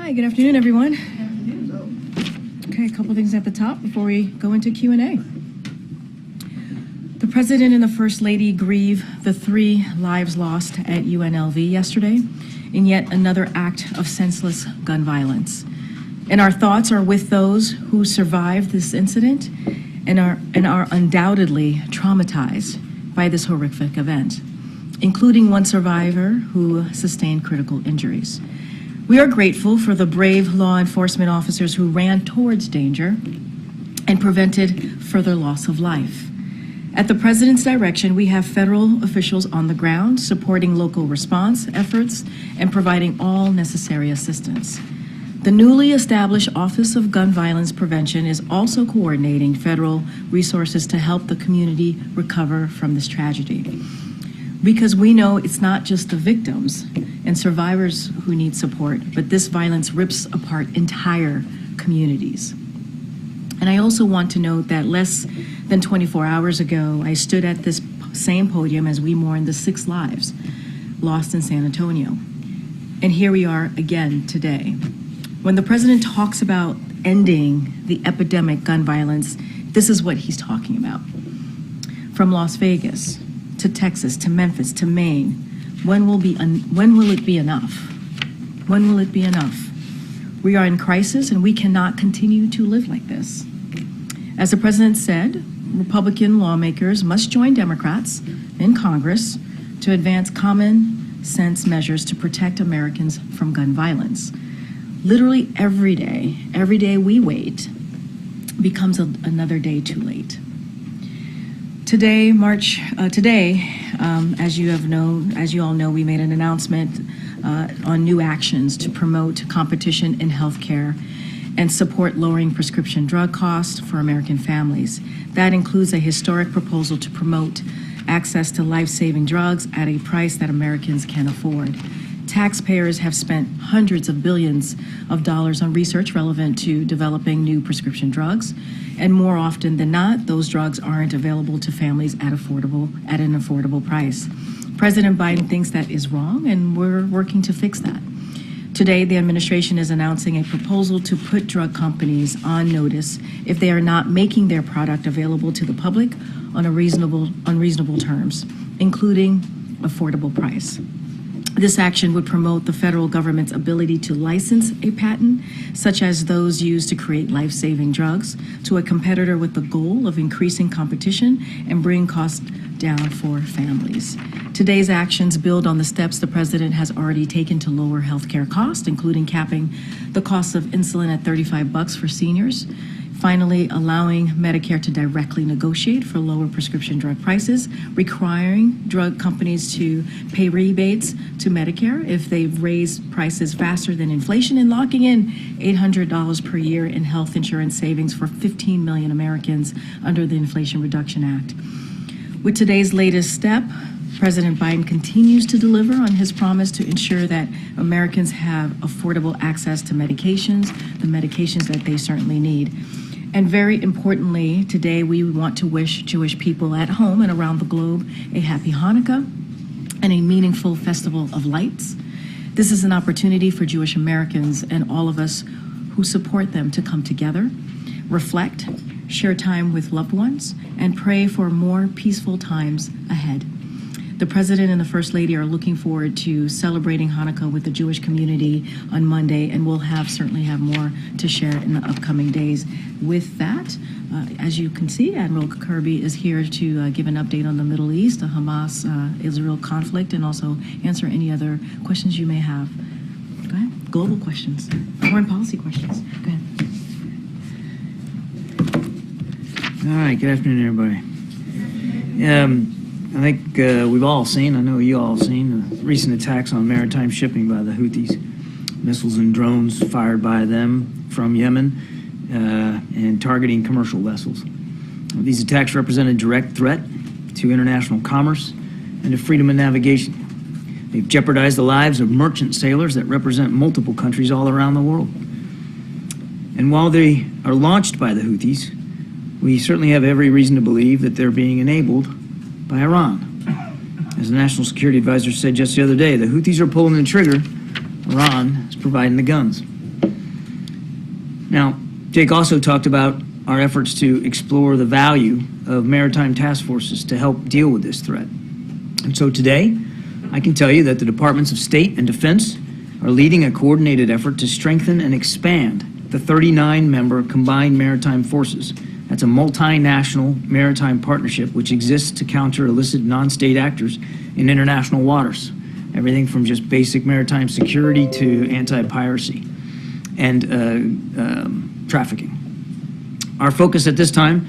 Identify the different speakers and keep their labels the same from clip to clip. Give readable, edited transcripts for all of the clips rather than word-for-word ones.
Speaker 1: Hi, good afternoon, everyone. Okay, a couple things at the top before we go into Q&A. The President and the First Lady grieve the 3 lives lost at UNLV yesterday in yet another act of senseless gun violence. And our thoughts are with those who survived this incident and are undoubtedly traumatized by this horrific event, including one survivor who sustained critical injuries. We are grateful for the brave law enforcement officers who ran towards danger and prevented further loss of life. At the President's direction, we have federal officials on the ground supporting local response efforts and providing all necessary assistance. The newly established Office of Gun Violence Prevention is also coordinating federal resources to help the community recover from this tragedy. Because we know it's not just the victims and survivors who need support, but this violence rips apart entire communities. And I also want to note that less than 24 hours ago, I stood at this same podium as we mourned the 6 lives lost in San Antonio. And here we are again today. When the President talks about ending the epidemic gun violence, this is what he's talking about. From Las Vegas to Texas, to Memphis, to Maine, when will it be enough? When will it be enough? We are in crisis and we cannot continue to live like this. As the President said, Republican lawmakers must join Democrats in Congress to advance common sense measures to protect Americans from gun violence. Literally every day we wait becomes another day too late. Today, as you all know, we made an announcement on new actions to promote competition in healthcare and support lowering prescription drug costs for American families. That includes a historic proposal to promote access to life-saving drugs at a price that Americans can afford. Taxpayers have spent hundreds of billions of dollars on research relevant to developing new prescription drugs, and more often than not, those drugs aren't available to families at an affordable price. President Biden thinks that is wrong, and we're working to fix that. Today, the administration is announcing a proposal to put drug companies on notice if they are not making their product available to the public on unreasonable terms, including affordable price. This action would promote the federal government's ability to license a patent, such as those used to create life-saving drugs, to a competitor with the goal of increasing competition and bring costs down for families. Today's actions build on the steps the President has already taken to lower healthcare costs, including capping the cost of insulin at $35 for seniors, finally allowing Medicare to directly negotiate for lower prescription drug prices, requiring drug companies to pay rebates to Medicare if they raise prices faster than inflation, and locking in $800 per year in health insurance savings for 15 million Americans under the Inflation Reduction Act. With today's latest step, President Biden continues to deliver on his promise to ensure that Americans have affordable access to medications, the medications that they certainly need. And very importantly, today we want to wish Jewish people at home and around the globe a happy Hanukkah and a meaningful festival of lights. This is an opportunity for Jewish Americans and all of us who support them to come together, reflect, share time with loved ones, and pray for more peaceful times ahead. The President and the First Lady are looking forward to celebrating Hanukkah with the Jewish community on Monday, and we'll certainly have more to share in the upcoming days. With that, as you can see, Admiral Kirby is here to give an update on the Middle East, the Hamas-Israel conflict, and also answer any other questions you may have. Go ahead. Global questions, foreign policy questions. Go ahead.
Speaker 2: All right, good afternoon, everybody. I think we've all seen, I know you all have seen, recent attacks on maritime shipping by the Houthis, missiles and drones fired by them from Yemen and targeting commercial vessels. These attacks represent a direct threat to international commerce and to freedom of navigation. They've jeopardized the lives of merchant sailors that represent multiple countries all around the world. And while they are launched by the Houthis, we certainly have every reason to believe that they're being enabled by Iran. As the National Security Advisor said just the other day, the Houthis are pulling the trigger, Iran is providing the guns. Now, Jake also talked about our efforts to explore the value of maritime task forces to help deal with this threat. And so today, I can tell you that the Departments of State and Defense are leading a coordinated effort to strengthen and expand the 39-member Combined Maritime Forces. That's a multinational maritime partnership which exists to counter illicit non-state actors in international waters. Everything from just basic maritime security to anti-piracy and trafficking. Our focus at this time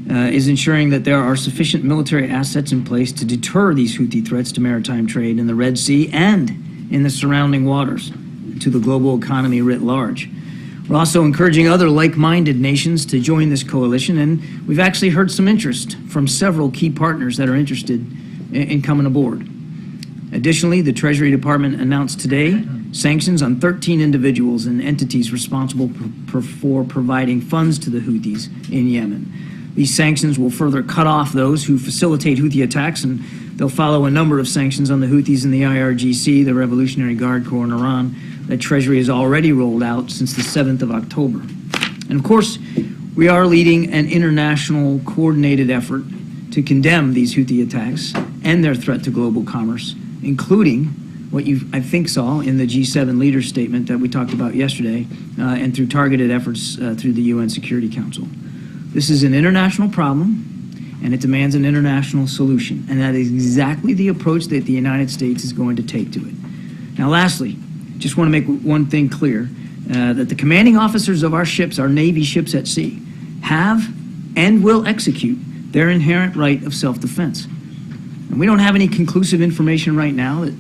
Speaker 2: is ensuring that there are sufficient military assets in place to deter these Houthi threats to maritime trade in the Red Sea and in the surrounding waters, to the global economy writ large. We're also encouraging other like-minded nations to join this coalition, and we've actually heard some interest from several key partners that are interested in coming aboard. Additionally, the Treasury Department announced today sanctions on 13 individuals and entities responsible for providing funds to the Houthis in Yemen. These sanctions will further cut off those who facilitate Houthi attacks, and they'll follow a number of sanctions on the Houthis and the IRGC, the Revolutionary Guard Corps in Iran, that Treasury has already rolled out since the 7th of October. And of course, we are leading an international coordinated effort to condemn these Houthi attacks and their threat to global commerce, including what you, I think, saw in the G7 leaders statement that we talked about yesterday, and through targeted efforts through the UN Security Council. This is an international problem, and it demands an international solution, and that is exactly the approach that the United States is going to take to it. Now, lastly, just want to make one thing clear, that the commanding officers of our ships, our Navy ships at sea, have and will execute their inherent right of self-defense. And we don't have any conclusive information right now that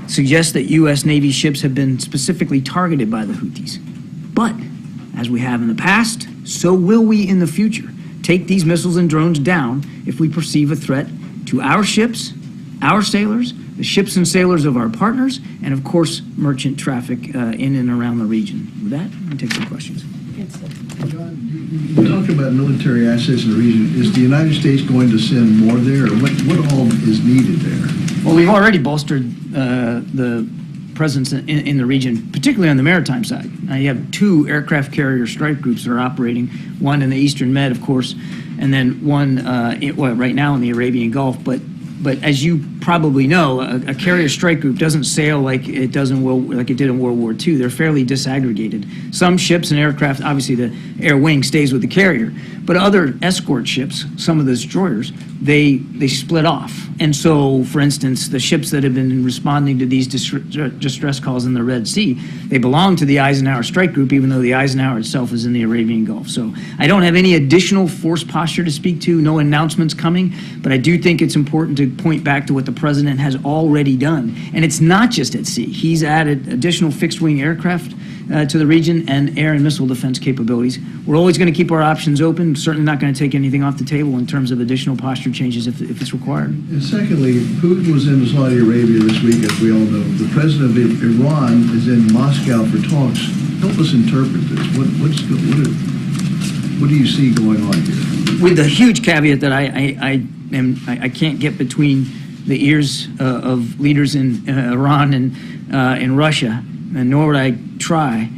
Speaker 2: suggests that U.S. Navy ships have been specifically targeted by the Houthis. But, as we have in the past, so will we in the future take these missiles and drones down if we perceive a threat to our ships, our sailors, the ships and sailors of our partners, and of course, merchant traffic in and around the region. With that, let me take some questions.
Speaker 3: John, you talk about military assets in the region. Is the United States going to send more there, or what all is needed there?
Speaker 2: Well, we've already bolstered the presence in the region, particularly on the maritime side. Now, you have 2 aircraft carrier strike groups that are operating, one in the Eastern Med, of course, and then one right now in the Arabian Gulf. But as you probably know, a carrier strike group doesn't sail like it did in World War II. They're fairly disaggregated. Some ships and aircraft, obviously the air wing stays with the carrier, but other escort ships, some of the destroyers, they split off. And so, for instance, the ships that have been responding to these distress calls in the Red Sea, they belong to the Eisenhower strike group, even though the Eisenhower itself is in the Arabian Gulf. So I don't have any additional force posture to speak to, no announcements coming, but I do think it's important to point back to what the president has already done. And it's not just at sea. He's added additional fixed-wing aircraft to the region and air and missile defense capabilities. We're always going to keep our options open, certainly not going to take anything off the table in terms of additional posture changes if it's required.
Speaker 3: And secondly, Putin was in Saudi Arabia this week, as we all know. The president of Iran is in Moscow for talks. Help us interpret this. What do you see going on here?
Speaker 2: With the huge caveat that I can't get between the ears of leaders in Iran and in Russia, and nor would I try.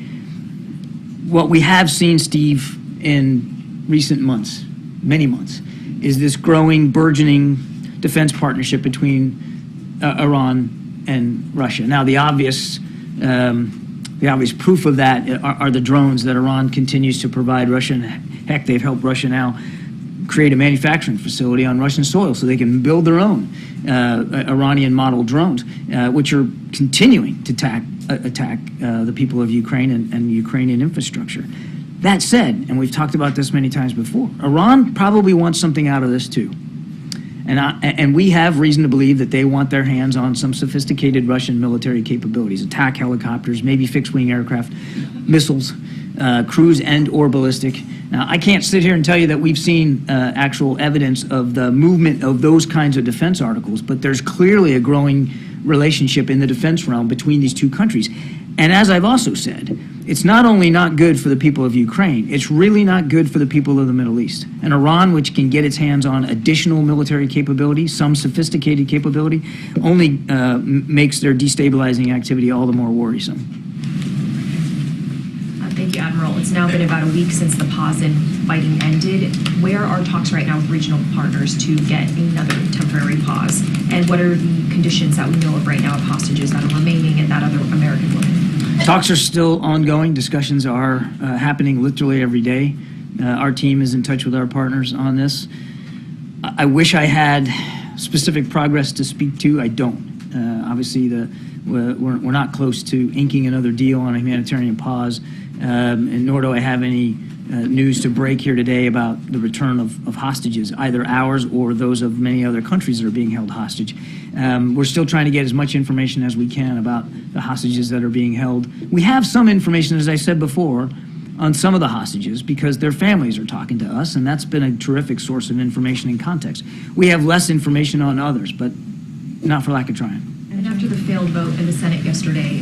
Speaker 2: What we have seen, Steve, in recent months, many months, is this growing, burgeoning defense partnership between Iran and Russia. Now, the obvious proof of that are the drones that Iran continues to provide Russia. And heck, they've helped Russia now create a manufacturing facility on Russian soil so they can build their own Iranian model drones, which are continuing to attack the people of Ukraine and Ukrainian infrastructure. That said, and we've talked about this many times before, Iran probably wants something out of this too. And we have reason to believe that they want their hands on some sophisticated Russian military capabilities, attack helicopters, maybe fixed-wing aircraft, missiles, cruise and or ballistic. Now, I can't sit here and tell you that we've seen actual evidence of the movement of those kinds of defense articles, but there's clearly a growing relationship in the defense realm between these two countries. And as I've also said, it's not only not good for the people of Ukraine, it's really not good for the people of the Middle East. And Iran, which can get its hands on additional military capability, some sophisticated capability, only makes their destabilizing activity all the more worrisome.
Speaker 4: Thank you. Admiral, it's now been about a week since the pause in fighting ended. Where are talks right now with regional partners to get another temporary pause? And what are the conditions that we know of right now of hostages that are remaining and that other American woman?
Speaker 2: Talks are still ongoing. Discussions are happening literally every day. Our team is in touch with our partners on this. I wish I had specific progress to speak to. I don't. Obviously, we're not close to inking another deal on a humanitarian pause, and nor do I have any news to break here today about the return of hostages, either ours or those of many other countries that are being held hostage. We're still trying to get as much information as we can about the hostages that are being held. We have some information, as I said before, on some of the hostages because their families are talking to us, and that's been a terrific source of information and context. We have less information on others, but not for lack of trying.
Speaker 4: And after the failed vote in the Senate yesterday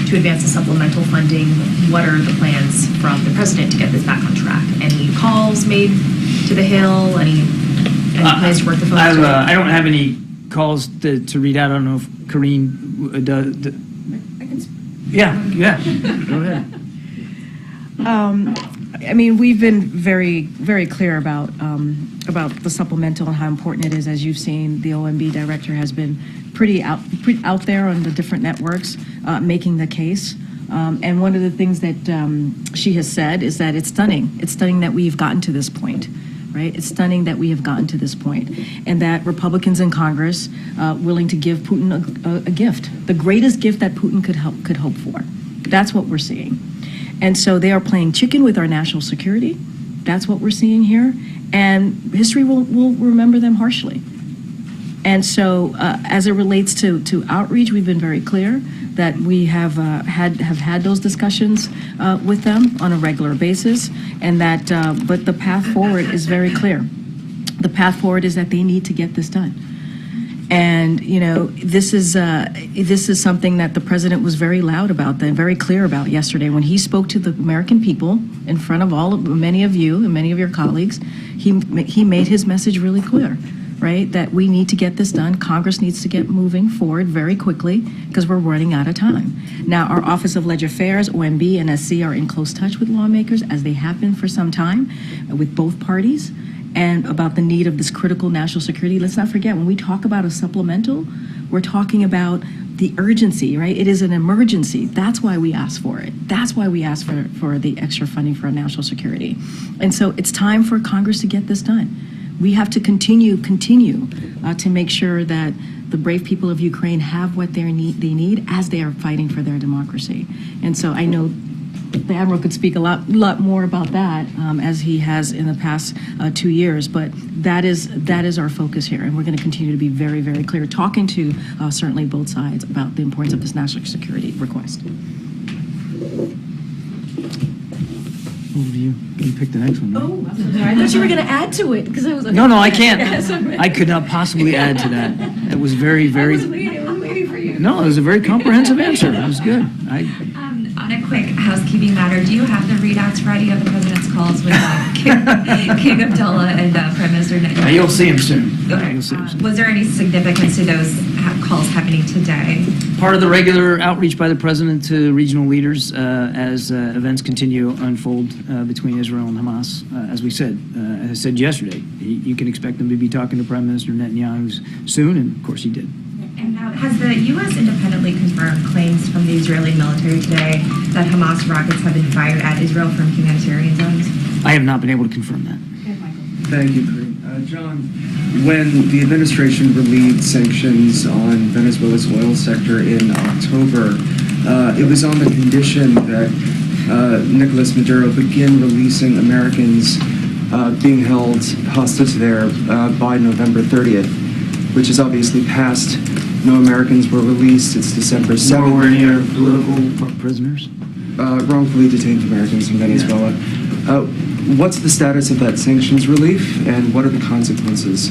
Speaker 4: to advance the supplemental funding, what are the plans from the president to get this back on track? Any calls made to the Hill? Any plans to work the folks?
Speaker 2: I don't have any calls to read out. I don't know if Karine does.
Speaker 1: I can speak.
Speaker 2: Yeah, go ahead.
Speaker 1: I mean, we've been very, very clear about the supplemental and how important it is. As you've seen, the OMB director has been pretty out there on the different networks making the case. And one of the things that she has said is that it's stunning. It's stunning that we've gotten to this point, right? It's stunning that we have gotten to this point, and that Republicans in Congress willing to give Putin a gift, the greatest gift that Putin could hope for. That's what we're seeing. And so they are playing chicken with our national security. That's what we're seeing here. And history will remember them harshly. And so as it relates to outreach, we've been very clear that we have had those discussions with them on a regular basis. And that, but the path forward is very clear. The path forward is that they need to get this done. And, you know, this is something that the president was very loud about, very clear about yesterday when he spoke to the American people in front of many of you and many of your colleagues. He made his message really clear, right? That we need to get this done. Congress needs to get moving forward very quickly because we're running out of time. Now, our Office of Legislative Affairs, OMB, and SC are in close touch with lawmakers, as they have been for some time, with both parties, and about the need of this critical national security. Let's not forget, when we talk about a supplemental, we're talking about the urgency, right? It is an emergency. That's why we asked for it. That's why we asked for the extra funding for our national security. And so it's time for Congress to get this done. We have to continue to make sure that the brave people of Ukraine have what they need as they are fighting for their democracy. And so I know the Admiral could speak a lot more about that as he has in the past 2 years, but that is our focus here, and we're going to continue to be very, very clear, talking to certainly both sides about the importance of this national security request.
Speaker 2: Over to you. You pick the next one. Right?
Speaker 1: Oh, I'm sorry. I thought you were going to add to it because I was like,
Speaker 2: No, I can't. I could not possibly add to that. It was very, very.
Speaker 1: I was waiting for you.
Speaker 2: No, it was a very comprehensive answer. It was good.
Speaker 5: On a quick housekeeping matter, do you have the readouts ready of the president's calls with King Abdullah and Prime Minister Netanyahu?
Speaker 2: You'll see him soon.
Speaker 5: Okay.
Speaker 2: You'll see him soon.
Speaker 5: Was there any significance to those calls happening today?
Speaker 2: Part of the regular outreach by the president to regional leaders as events continue to unfold between Israel and Hamas. As I said yesterday, you can expect them to be talking to Prime Minister Netanyahu soon, and of course he did.
Speaker 5: And now, has the U.S. independently confirmed claims from the Israeli military today that Hamas rockets have been fired at Israel from humanitarian zones?
Speaker 2: I have not been able to confirm that.
Speaker 6: Thank you, Karine. John, when the administration relieved sanctions on Venezuela's oil sector in October, it was on the condition that Nicolas Maduro begin releasing Americans being held hostage there by November 30th, which is obviously passed. No Americans were released. It's December 7th.
Speaker 2: Nor were any political prisoners?
Speaker 6: Wrongfully detained Americans in Venezuela. What's the status of that sanctions relief, and what are the consequences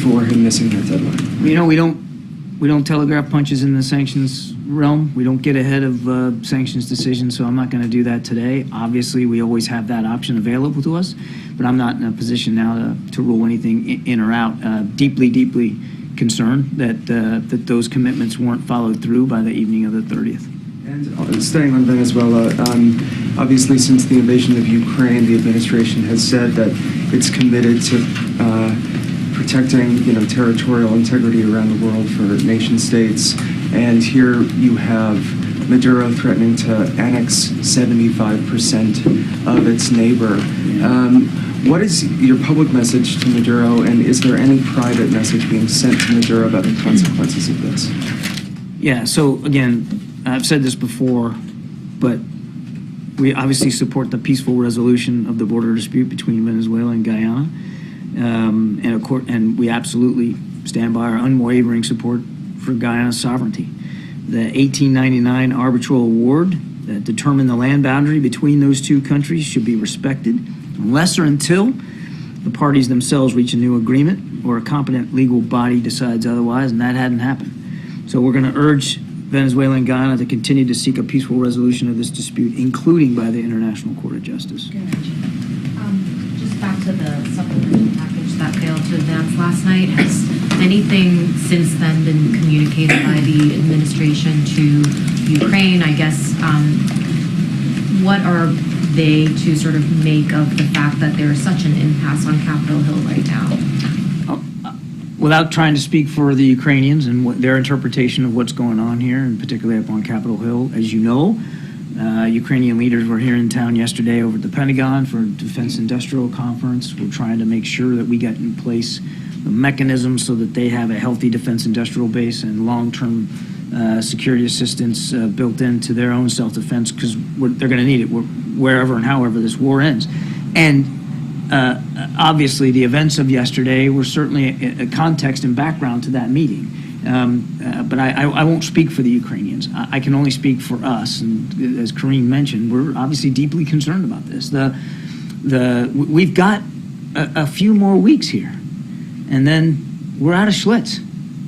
Speaker 6: for him missing that deadline?
Speaker 2: You know, we don't telegraph punches in the sanctions realm. We don't get ahead of sanctions decisions, so I'm not going to do that today. Obviously, we always have that option available to us, but I'm not in a position now to rule anything in or out. Deeply concerned that those commitments weren't followed through by the evening of the 30th.
Speaker 6: And staying on Venezuela, Obviously, since the invasion of Ukraine, the administration has said that it's committed to protecting, territorial integrity around the world for nation states. And here you have Maduro threatening to annex 75% of its neighbor. What is your public message to Maduro, and is there any private message being sent to Maduro about the consequences of this?
Speaker 2: Yeah, so again, I've said this before, but we obviously support the peaceful resolution of the border dispute between Venezuela and Guyana. And we absolutely stand by our unwavering support for Guyana's sovereignty. The 1899 arbitral award that determined the land boundary between those two countries should be respected unless or until the parties themselves reach a new agreement or a competent legal body decides otherwise, and that hadn't happened. So we're going to urge Venezuela and Guyana to continue to seek a peaceful resolution of this dispute, including by the International Court of Justice.
Speaker 7: Just back to the supplemental package that failed to advance last night. Has anything since then been communicated by the administration to Ukraine? I guess, what are they to sort of make of the fact that there is such an impasse on Capitol Hill right now?
Speaker 2: Without trying to speak for the Ukrainians and what their interpretation of what's going on here, and particularly up on Capitol Hill, as you know, Ukrainian leaders were here in town yesterday over at the Pentagon for a Defense Industrial Conference. We're trying to make sure that we get in place the mechanisms so that they have a healthy defense industrial base and long-term security assistance built into their own self-defense, because they're going to need it wherever and however this war ends. And obviously, the events of yesterday were certainly a context and background to that meeting. But I won't speak for the Ukrainians. I can only speak for us. And as Karine mentioned, we're obviously deeply concerned about this. We've got a few more weeks here, and then we're out of Schlitz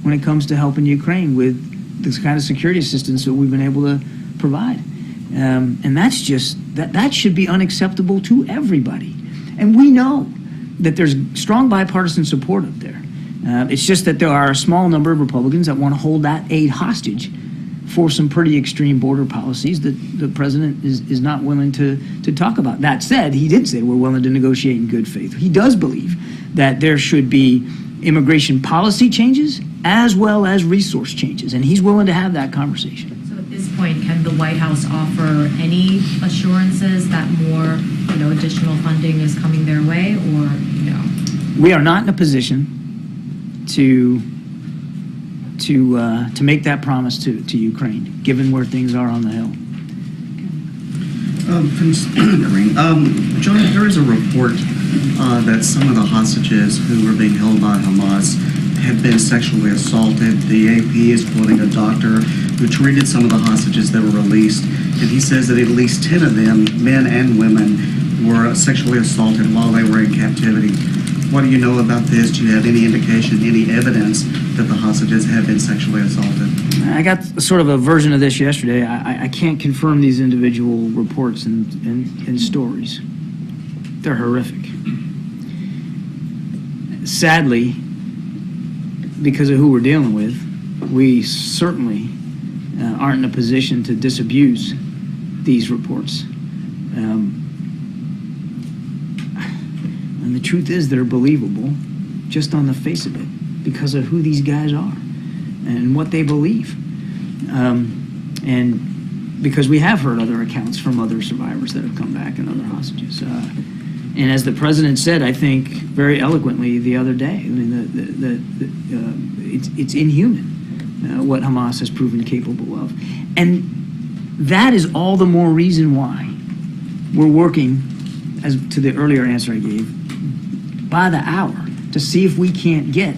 Speaker 2: when it comes to helping Ukraine with this kind of security assistance that we've been able to provide. And that's just, that should be unacceptable to everybody. And we know that there's strong bipartisan support up there. It's just that there are a small number of Republicans that want to hold that aid hostage for some pretty extreme border policies that the president is not willing to talk about. That said, he did say we're willing to negotiate in good faith. He does believe that there should be immigration policy changes as well as resource changes, and he's willing to have that conversation.
Speaker 7: So at this point, can the White House offer any assurances that more, additional funding is coming their way, or no?
Speaker 2: We are not in a position to make that promise to Ukraine, given where things are on the Hill.
Speaker 8: John, there is a report that some of the hostages who were being held by Hamas have been sexually assaulted. The AP is quoting a doctor who treated some of the hostages that were released, and he says that at least 10 of them, men and women, were sexually assaulted while they were in captivity. What do you know about this? Do you have any indication, any evidence that the hostages have been sexually assaulted?
Speaker 2: I got sort of a version of this yesterday. I can't confirm these individual reports and stories. They're horrific. Sadly, because of who we're dealing with, we certainly aren't in a position to disabuse these reports. And the truth is they're believable just on the face of it because of who these guys are and what they believe. And because we have heard other accounts from other survivors that have come back and other hostages. And as the president said, I think very eloquently the other day, I mean, it's inhuman what Hamas has proven capable of. And that is all the more reason why we're working, as to the earlier answer I gave, by the hour to see if we can't get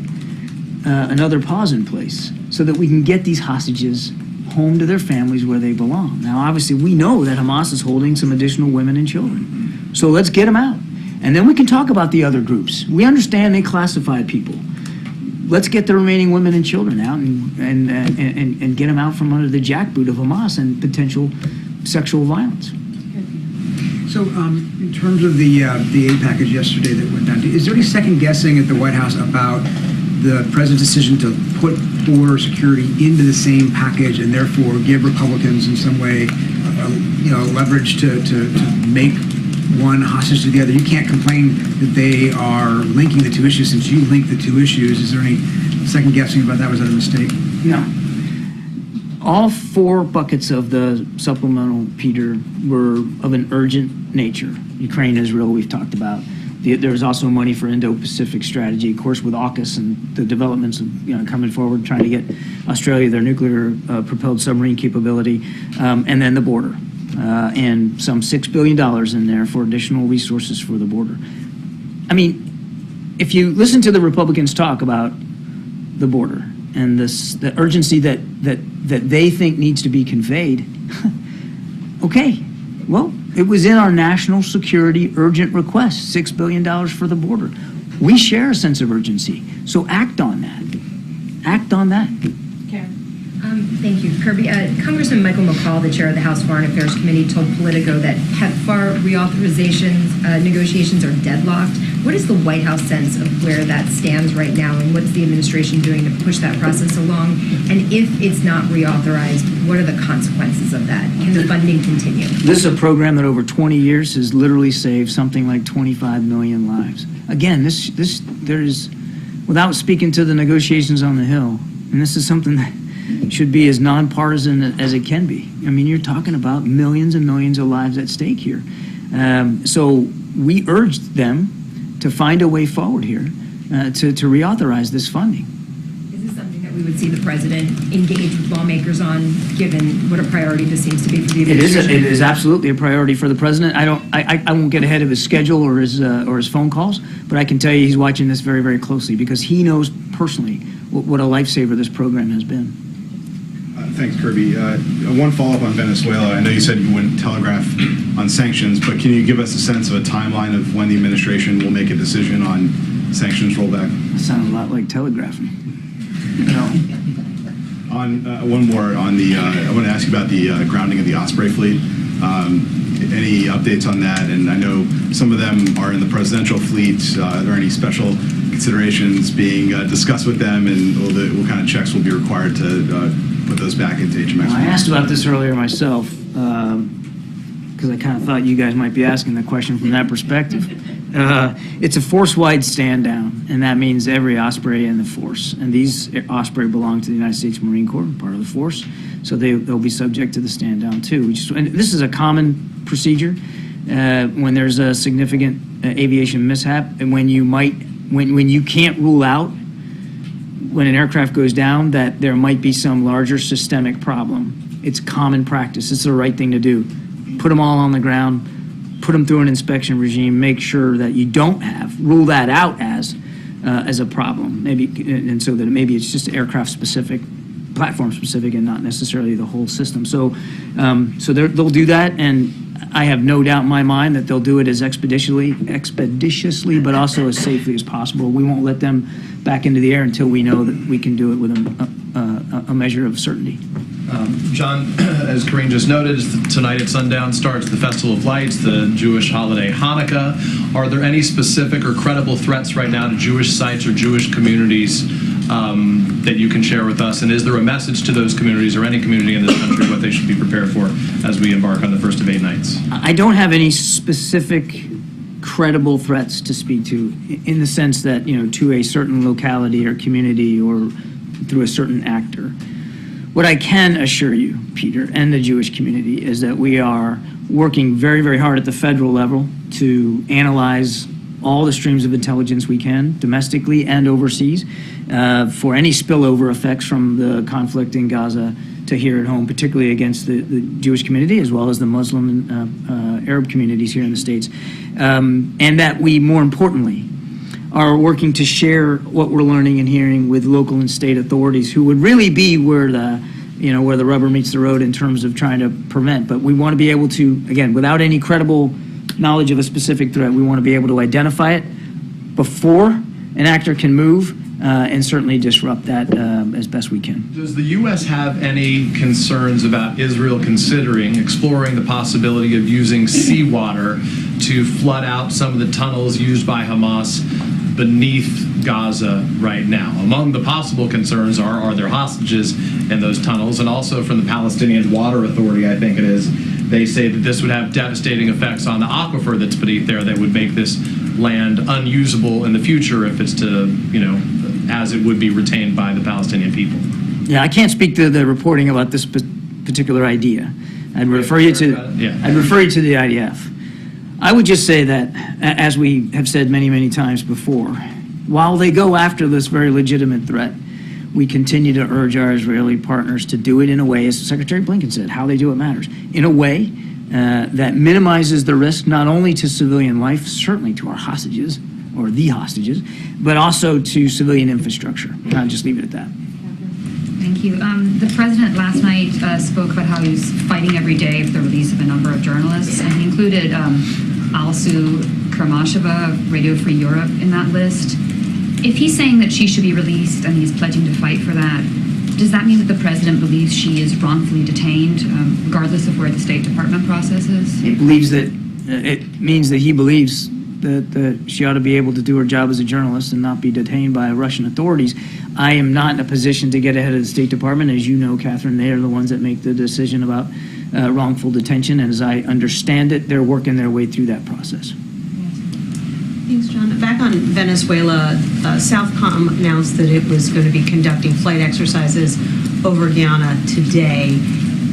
Speaker 2: another pause in place so that we can get these hostages home to their families where they belong. Now, obviously, we know that Hamas is holding some additional women and children. So let's get them out. And then we can talk about the other groups. We understand they classified people. Let's get the remaining women and children out and get them out from under the jackboot of Hamas and potential sexual violence.
Speaker 9: So in terms of the aid package yesterday that went down, is there any second guessing at the White House about the president's decision to put border security into the same package and therefore give Republicans in some way leverage to make one hostage to the other. You can't complain that they are linking the two issues since you linked the two issues. Is there any second guessing about that? Was that a mistake?
Speaker 2: No. All 4 buckets of the supplemental, Peter, were of an urgent nature. Ukraine, Israel, we've talked about. There's also money for Indo-Pacific strategy, of course, with AUKUS and the developments of coming forward, trying to get Australia their nuclear propelled submarine capability, and then the border, and some $6 billion in there for additional resources for the border. I mean, if you listen to the Republicans talk about the border and the urgency that they think needs to be conveyed, okay, well, it was in our national security urgent request, $6 billion for the border. We share a sense of urgency, so act on that. Act on that.
Speaker 4: Thank you. Kirby, Congressman Michael McCall, the chair of the House Foreign Affairs Committee, told Politico that Pepfar reauthorizations negotiations are deadlocked. What is the White House sense of where that stands right now, and what's the administration doing to push that process along? And if it's not reauthorized, what are the consequences of that? Can the funding continue?
Speaker 2: This is a program that over 20 years has literally saved something like 25 million lives. Again, there is, without speaking to the negotiations on the Hill, and this is something that should be as nonpartisan as it can be. I mean, you're talking about millions and millions of lives at stake here. So we urged them to find a way forward here to reauthorize this funding.
Speaker 4: Is this something that we would see the president engage with lawmakers on, given what a priority this seems to be for the administration?
Speaker 2: It is absolutely a priority for the president. I won't get ahead of his schedule or his phone calls, but I can tell you he's watching this very, very closely because he knows personally what a lifesaver this program has been.
Speaker 10: Thanks, Kirby. One follow-up on Venezuela. I know you said you wouldn't telegraph on sanctions, but can you give us a sense of a timeline of when the administration will make a decision on sanctions rollback?
Speaker 2: That sounds a lot like telegraphing.
Speaker 10: On one more on the, I want to ask you about the grounding of the Osprey fleet. Any updates on that? And I know some of them are in the presidential fleet. Are there any special considerations being discussed with them, and what kind of checks will be required to put those back into HMX?
Speaker 2: I asked about this earlier myself because I kind of thought you guys might be asking the question from that perspective. It's a force-wide stand down, and that means every Osprey in the force. And these Osprey belong to the United States Marine Corps, part of the force, so they'll be subject to the stand down too. And this is a common procedure when there's a significant aviation mishap, and when you can't rule out when an aircraft goes down that there might be some larger systemic problem. It's common practice. It's the right thing to do. Put them all on the ground, put them through an inspection regime, make sure that you don't rule that out as a problem. Maybe, and so that maybe it's just aircraft specific, platform specific, and not necessarily the whole system. So they'll do that, and I have no doubt in my mind that they'll do it as expeditiously, but also as safely as possible. We won't let them back into the air until we know that we can do it with a measure of certainty.
Speaker 11: John, as Karine just noted, tonight at sundown starts the Festival of Lights, the Jewish holiday Hanukkah. Are there any specific or credible threats right now to Jewish sites or Jewish communities that you can share with us? And is there a message to those communities or any community in this country what they should be prepared for as we embark on the first of 8 nights?
Speaker 2: I don't have any specific credible threats to speak to in the sense that, to a certain locality or community or through a certain actor. What I can assure you, Peter, and the Jewish community is that we are working very, very hard at the federal level to analyze all the streams of intelligence we can, domestically and overseas, for any spillover effects from the conflict in Gaza to here at home, particularly against the Jewish community as well as the Muslim and Arab communities here in the States. And that we, more importantly, are working to share what we're learning and hearing with local and state authorities who would really be where the rubber meets the road in terms of trying to prevent. But we want to be able to, again, without any credible knowledge of a specific threat, we want to be able to identify it before an actor can move and certainly disrupt that as best we can.
Speaker 11: Does the U.S. have any concerns about Israel considering exploring the possibility of using seawater to flood out some of the tunnels used by Hamas beneath Gaza right now? Among the possible concerns are there hostages in those tunnels? And also from the Palestinian Water Authority, I think it is, They say that this would have devastating effects on the aquifer that's beneath there that would make this land unusable in the future if it's to, as it would be retained by the Palestinian people.
Speaker 2: Yeah, I can't speak to the reporting about this particular idea. I'd refer you to the IDF. I would just say that, as we have said many, many times before, while they go after this very legitimate threat, we continue to urge our Israeli partners to do it in a way, as Secretary Blinken said, how they do it matters, in a way that minimizes the risk not only to civilian life, certainly to our hostages, or the hostages, but also to civilian infrastructure. I'll just leave it at that.
Speaker 12: Thank you. The president last night spoke about how he's fighting every day for the release of a number of journalists, and he included Alsu Karmasheva, Radio Free Europe, in that list. If he's saying that she should be released and he's pledging to fight for that, does that mean that the president believes she is wrongfully detained, regardless of where the State Department process is?
Speaker 2: It means that he believes that she ought to be able to do her job as a journalist and not be detained by Russian authorities. I am not in a position to get ahead of the State Department. As you know, Catherine, they are the ones that make the decision about wrongful detention, and as I understand it, they're working their way through that process.
Speaker 13: Thanks, John. Back on Venezuela, Southcom announced that it was going to be conducting flight exercises over Guyana today.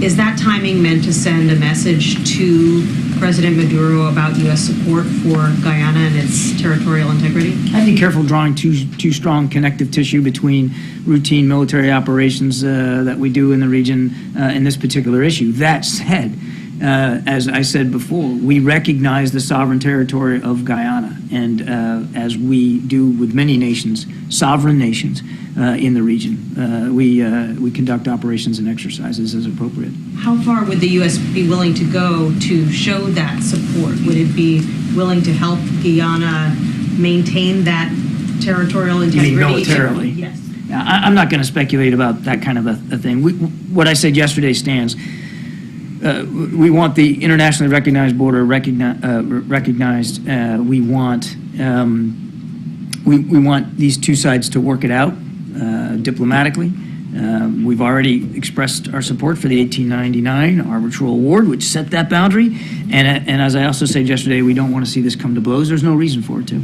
Speaker 13: Is that timing meant to send a message to President Maduro about U.S. support for Guyana and its territorial integrity?
Speaker 2: I'd be careful drawing too strong connective tissue between routine military operations that we do in the region in this particular issue. That said, as I said before, we recognize the sovereign territory of Guyana, and as we do with many nations, sovereign nations in the region, we conduct operations and exercises as appropriate.
Speaker 13: How far would the U.S. be willing to go to show that support? Would it be willing to help Guyana maintain that territorial integrity?
Speaker 2: You mean militarily?
Speaker 13: Yes.
Speaker 2: I'm not going to speculate about that kind of a thing. What I said yesterday stands. We want the internationally recognized border recognized. We want these two sides to work it out diplomatically. We've already expressed our support for the 1899 arbitral award, which set that boundary. And as I also said yesterday, we don't want to see this come to blows. There's no reason for it to.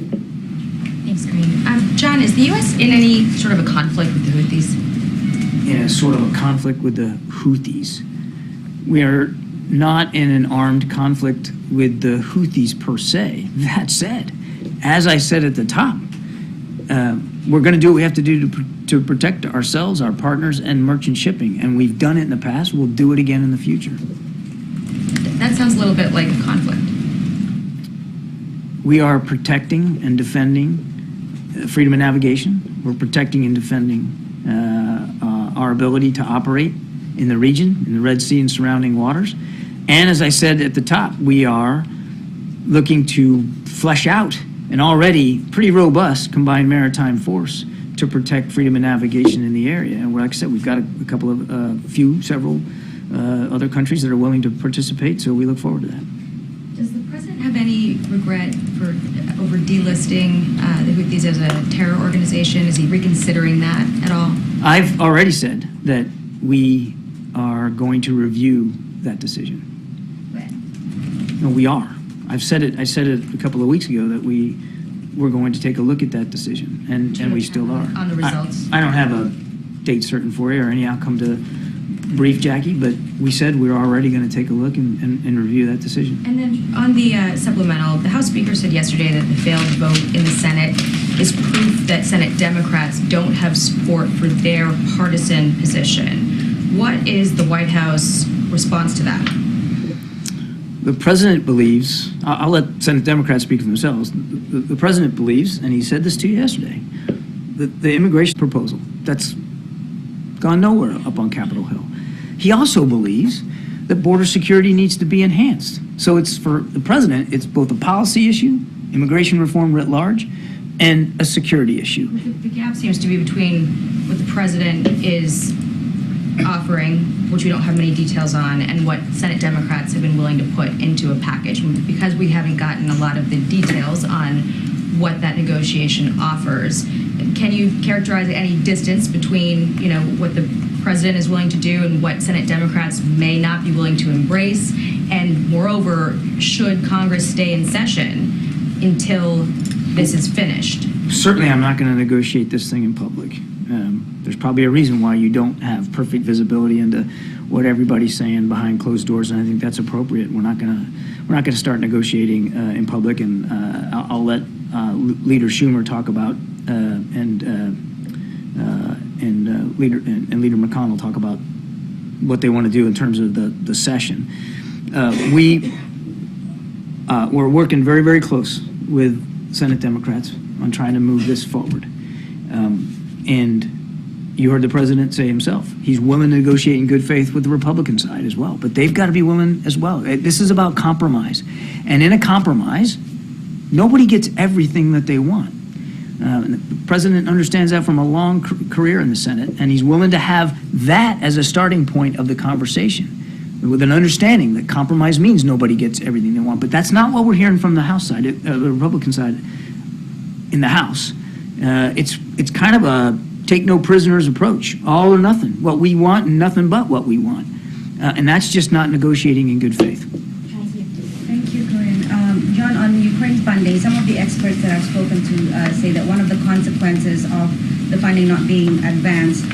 Speaker 4: Thanks, Karine. John, is the U.S. in any sort of a conflict with the Houthis?
Speaker 2: In sort of a conflict with the Houthis. We are not in an armed conflict with the Houthis per se. That said, as I said at the top, we're going to do what we have to do to protect ourselves, our partners, and merchant shipping. And we've done it in the past. We'll do it again in the future.
Speaker 4: That sounds a little bit like a conflict.
Speaker 2: We are protecting and defending freedom of navigation. We're protecting and defending our ability to operate in the region, in the Red Sea and surrounding waters. And as I said at the top, we are looking to flesh out an already pretty robust combined maritime force to protect freedom of navigation in the area. And like I said, we've got a couple of, several other countries that are willing to participate, so we look forward to that.
Speaker 4: Does the president have any regret over delisting the Houthis as a terror organization? Is he reconsidering that at all?
Speaker 2: I've already said that we are going to review that decision.
Speaker 4: When?
Speaker 2: No, we are. I said it a couple of weeks ago that we're going to take a look at that decision, and we still are.
Speaker 4: On the results?
Speaker 2: I don't have a date certain for you or any outcome to brief Jackie, but we said we're already going to take a look and review that decision.
Speaker 4: And then on the supplemental, the House Speaker said yesterday that the failed vote in the Senate is proof that Senate Democrats don't have support for their partisan position. What is the White House response to that?
Speaker 2: The president believes, I'll let Senate Democrats speak for themselves, the president believes, and he said this to you yesterday, that the immigration proposal, that's gone nowhere up on Capitol Hill. He also believes that border security needs to be enhanced. So it's for the president, it's both a policy issue, immigration reform writ large, and a security issue.
Speaker 4: The gap seems to be between what the president is offering, which we don't have many details on, and what Senate Democrats have been willing to put into a package. Because we haven't gotten a lot of the details on what that negotiation offers, can you characterize any distance between, what the president is willing to do and what Senate Democrats may not be willing to embrace? And moreover, should Congress stay in session until this is finished?
Speaker 2: Certainly, I'm not going to negotiate this thing in public. There's probably a reason why you don't have perfect visibility into what everybody's saying behind closed doors, and I think that's appropriate. We're not going to start negotiating in public, and I'll let Leader Schumer talk about and Leader McConnell talk about what they want to do in terms of the session. We're working very, very close with Senate Democrats on trying to move this forward. And you heard the president say himself, he's willing to negotiate in good faith with the Republican side as well. But they've got to be willing as well. This is about compromise. And in a compromise, nobody gets everything that they want. The president understands that from a long career in the Senate, and he's willing to have that as a starting point of the conversation, with an understanding that compromise means nobody gets everything they want. But that's not what we're hearing from the House side, the Republican side in the House. It's kind of a take no prisoners approach, all or nothing, what we want and nothing but what we want. And that's just not negotiating in good faith.
Speaker 14: Thank you, Karine. John, on Ukraine funding, some of the experts that I've spoken to say that one of the consequences of the funding not being advanced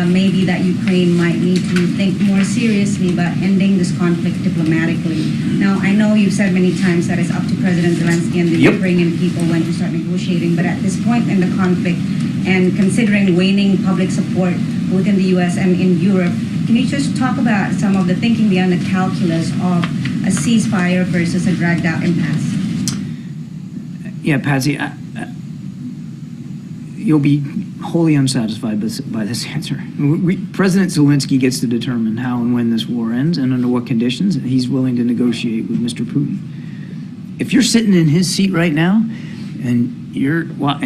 Speaker 14: may be that Ukraine might need to think more seriously about ending this conflict diplomatically. Now, I know you've said many times that it's up to President Zelensky and the Ukrainian people when to start negotiating, but at this point in the conflict, and considering waning public support both in the U.S. and in Europe, can you just talk about some of the thinking behind the calculus of a ceasefire versus a dragged-out impasse?
Speaker 2: Yeah, Patsy, you'll be wholly unsatisfied by this answer. President Zelensky gets to determine how and when this war ends and under what conditions he's willing to negotiate with Mr. Putin. If you're sitting in his seat right now and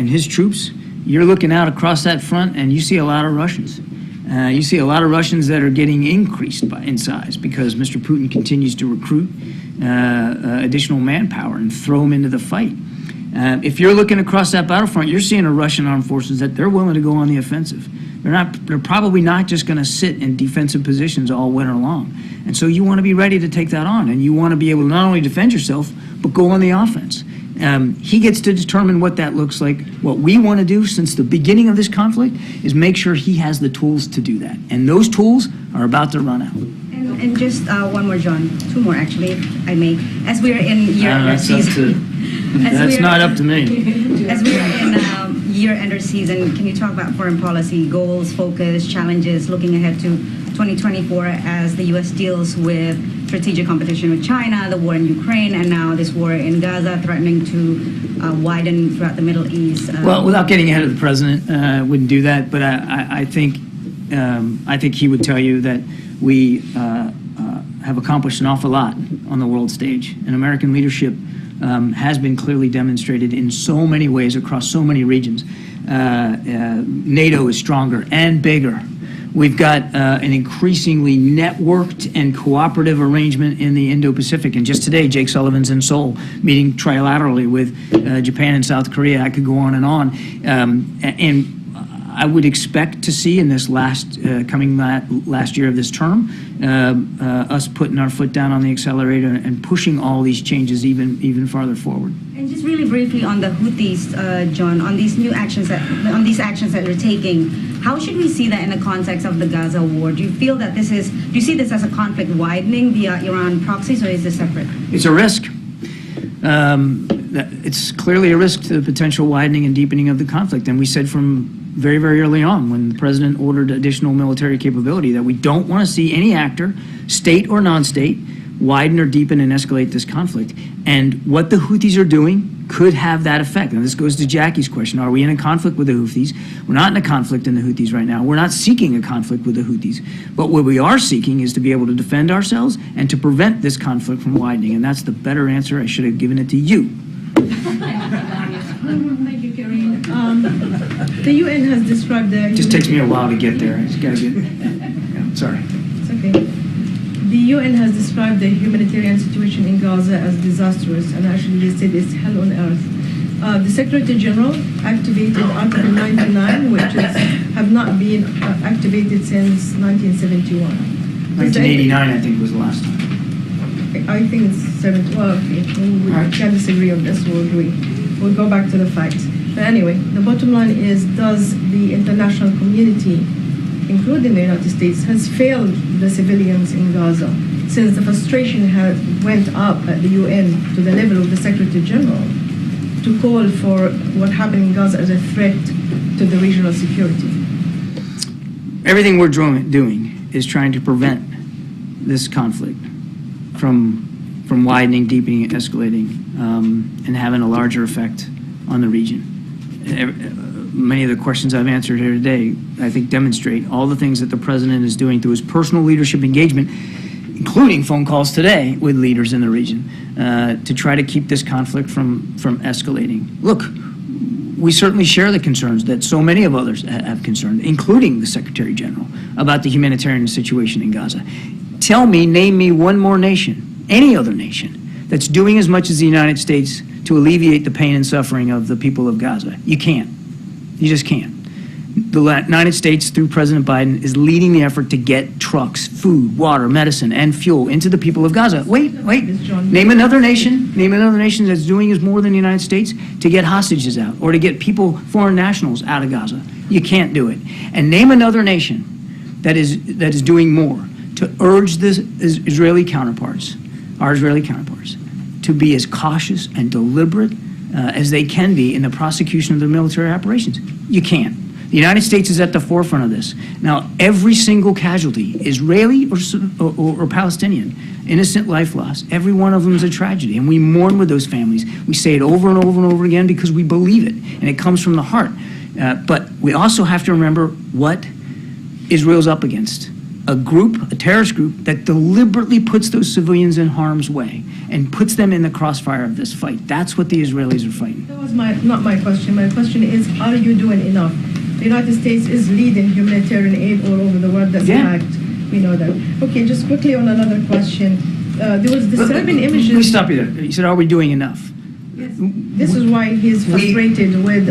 Speaker 2: his troops, you're looking out across that front and you see a lot of Russians. You see a lot of Russians that are getting increased in size because Mr. Putin continues to recruit additional manpower and throw them into the fight. If you're looking across that battlefront, you're seeing a Russian armed forces that they're willing to go on the offensive. They're probably not just going to sit in defensive positions all winter long. And so you want to be ready to take that on, and you want to be able to not only defend yourself, but go on the offense. He gets to determine what that looks like. What we want to do since the beginning of this conflict is make sure he has the tools to do that. And those tools are about to run out.
Speaker 14: And just one more, John. Two more, actually, if I may. As we are in year-end season.
Speaker 2: That's not up to me.
Speaker 14: As we are in year-ender season, can you talk about foreign policy goals, focus, challenges, looking ahead to 2024 as the U.S. deals with strategic competition with China, the war in Ukraine, and now this war in Gaza threatening to widen throughout the Middle East?
Speaker 2: Well, without getting ahead of the president, I wouldn't do that. But I think he would tell you that we have accomplished an awful lot on the world stage. And American leadership has been clearly demonstrated in so many ways across so many regions. NATO is stronger and bigger. We've got an increasingly networked and cooperative arrangement in the Indo-Pacific. And just today, Jake Sullivan's in Seoul meeting trilaterally with Japan and South Korea. I could go on. And I would expect to see in this last year of this term, us putting our foot down on the accelerator and pushing all these changes even farther forward.
Speaker 14: And just really briefly on the Houthis, John, on these actions that you're taking, how should we see that in the context of the Gaza war? Do you feel that do you see this as a conflict widening via Iran proxies, or is this separate?
Speaker 2: It's a risk. It's clearly a risk to the potential widening and deepening of the conflict. And we said from very, very early on when the president ordered additional military capability that we don't want to see any actor, state or non-state, widen or deepen and escalate this conflict. And what the Houthis are doing could have that effect. And this goes to Jackie's question. Are we in a conflict with the Houthis? We're not in a conflict in the Houthis right now. We're not seeking a conflict with the Houthis. But what we are seeking is to be able to defend ourselves and to prevent this conflict from widening. And that's the better answer. I should have given it to you.
Speaker 15: Thank you, Karine. The UN has described the...
Speaker 2: It just takes me a while to get there. I just gotta get... Yeah, sorry.
Speaker 15: It's okay. The UN has described the humanitarian situation in Gaza as disastrous, and actually they said it's hell on earth. The Secretary General activated Article 99, which have not been activated since 1971.
Speaker 2: 1989, I think, was the last time.
Speaker 15: I think it's 7. Well, okay, we can't disagree on this. We'll agree. We'll go back to the facts. But anyway, the bottom line is, does the international community, including the United States, has failed the civilians in Gaza since the frustration went up at the UN to the level of the Secretary General to call for what happened in Gaza as a threat to the regional security?
Speaker 2: Everything we're doing is trying to prevent this conflict from widening, deepening, escalating, and having a larger effect on the region. Many of the questions I've answered here today, I think, demonstrate all the things that the president is doing through his personal leadership engagement, including phone calls today with leaders in the region, to try to keep this conflict from escalating. Look, we certainly share the concerns that so many of others have concerned, including the Secretary General, about the humanitarian situation in Gaza. Tell me, name me one more nation, any other nation, that's doing as much as the United States to alleviate the pain and suffering of the people of Gaza. You can't. You just can't. The United States, through President Biden, is leading the effort to get trucks, food, water, medicine, and fuel into the people of Gaza. Wait. Name another nation that's doing as more than the United States to get hostages out or to get people, foreign nationals, out of Gaza. You can't do it. And name another nation that is doing more to urge the Israeli counterparts, our Israeli counterparts, to be as cautious and deliberate as they can be in the prosecution of their military operations. You can't. The United States is at the forefront of this. Now, every single casualty, Israeli or Palestinian, innocent life loss, every one of them is a tragedy, and we mourn with those families. We say it over and over and over again because we believe it, and it comes from the heart. But we also have to remember what Israel's up against. A terrorist group that deliberately puts those civilians in harm's way and puts them in the crossfire of this fight. That's what the Israelis are fighting.
Speaker 15: That was not my question. My question is, are you doing enough? The United States is leading humanitarian aid all over the world. That's a fact. We know that. Okay, just quickly on another question. There was disturbing images.
Speaker 2: Let me stop you there. You said, are we doing enough?
Speaker 15: Yes. This is why he's frustrated with...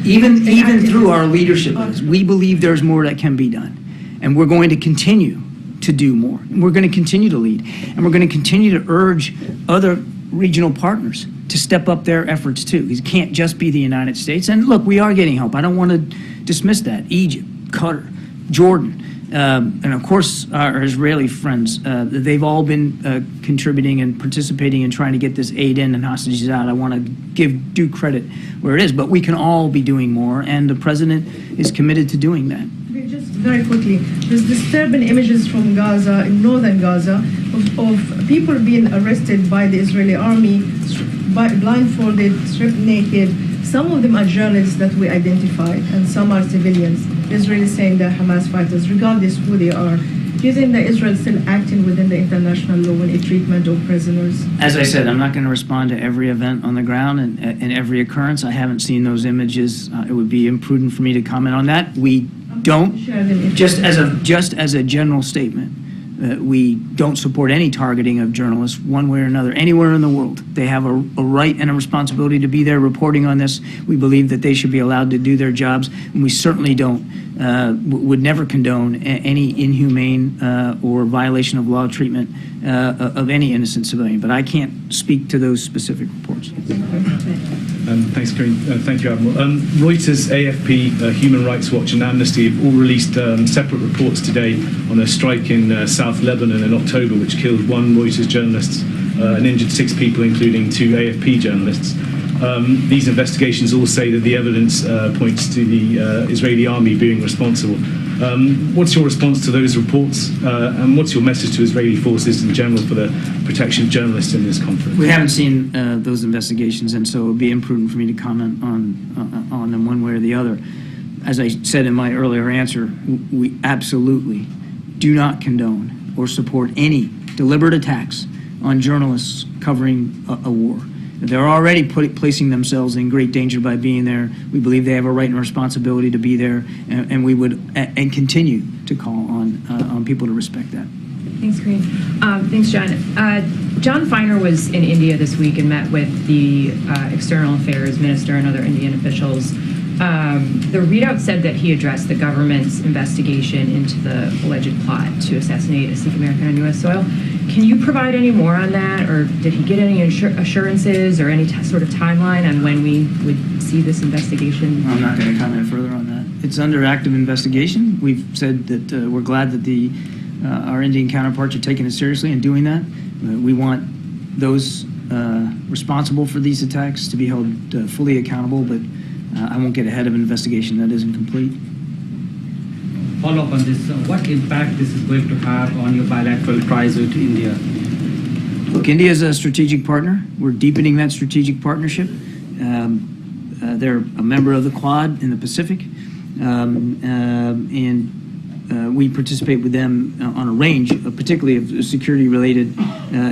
Speaker 2: Even through our leadership, we believe there's more that can be done. And we're going to continue to do more. And we're going to continue to lead. And we're going to continue to urge other regional partners to step up their efforts too. It can't just be the United States. And look, we are getting help. I don't want to dismiss that. Egypt, Qatar, Jordan, and of course our Israeli friends. They've all been contributing and participating in trying to get this aid in and hostages out. I want to give due credit where it is, but we can all be doing more, and the president is committed to doing that.
Speaker 15: Just very quickly, there's disturbing images from Gaza, in northern Gaza, of people being arrested by the Israeli army, blindfolded, stripped naked. Some of them are journalists that we identified, and some are civilians. The Israelis saying they're Hamas fighters, regardless who they are. Do you think that Israel is still acting within the international law in its treatment of prisoners?
Speaker 2: As I said, I'm not going to respond to every event on the ground and every occurrence. I haven't seen those images. It would be imprudent for me to comment on that. We don't, just as a general statement, we don't support any targeting of journalists one way or another, anywhere in the world. They have a right and a responsibility to be there reporting on this. We believe that they should be allowed to do their jobs, and we certainly would never condone any inhumane or violation of law treatment of any innocent civilian. But I can't speak to those specific reports.
Speaker 16: Thanks, Karine. Thank you, Admiral. Reuters, AFP, Human Rights Watch and Amnesty have all released separate reports today on a strike in South Lebanon in October, which killed 1 Reuters journalist and injured 6 people, including 2 AFP journalists. These investigations all say that the evidence points to the Israeli army being responsible. What's your response to those reports, and what's your message to Israeli forces in general for the protection of journalists in this conflict?
Speaker 2: We haven't seen those investigations, and so it would be imprudent for me to comment on them one way or the other. As I said in my earlier answer, we absolutely do not condone or support any deliberate attacks on journalists covering a war. They're already placing themselves in great danger by being there. We believe they have a right and responsibility to be there, and we would and continue to call on people to respect that.
Speaker 4: Thanks, Karine. Thanks, John. John Feiner was in India this week and met with the External Affairs Minister and other Indian officials. The readout said that he addressed the government's investigation into the alleged plot to assassinate a Sikh American on U.S. soil.
Speaker 17: Can you provide any more on that, or did he get any assurances or any sort of timeline on when we would see this investigation?
Speaker 2: I'm not going to comment further on that. It's under active investigation. We've said that we're glad that our Indian counterparts are taking it seriously and doing that. We want those responsible for these attacks to be held fully accountable, but I won't get ahead of an investigation that isn't complete.
Speaker 18: Follow up on this, what impact this is going to have on your bilateral ties with India?
Speaker 2: Look, India is a strategic partner. We're deepening that strategic partnership. They're a member of the Quad in the Pacific, and we participate with them on a range, particularly of security-related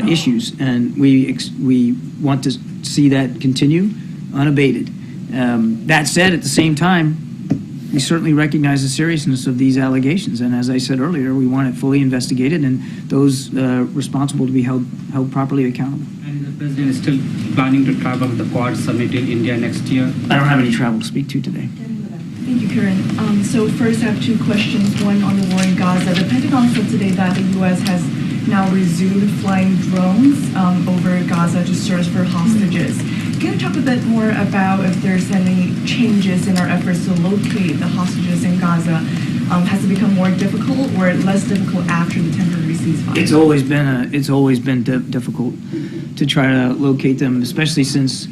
Speaker 2: issues, and we want to see that continue unabated. That said, at the same time, we certainly recognize the seriousness of these allegations, and as I said earlier, we want it fully investigated and those responsible to be held properly accountable.
Speaker 18: And the president is still planning to travel to the Quad summit in India next year?
Speaker 2: I don't have any travel to speak to today.
Speaker 19: Thank you, Karine. So first I have two questions, one on the war in Gaza. The Pentagon said today that the U.S. has now resumed flying drones over Gaza to search for hostages. Can you talk a bit more about if there's any changes in our efforts to locate the hostages in Gaza? Has it become more difficult or less difficult after the temporary ceasefire?
Speaker 2: It's always been difficult to try to locate them, especially since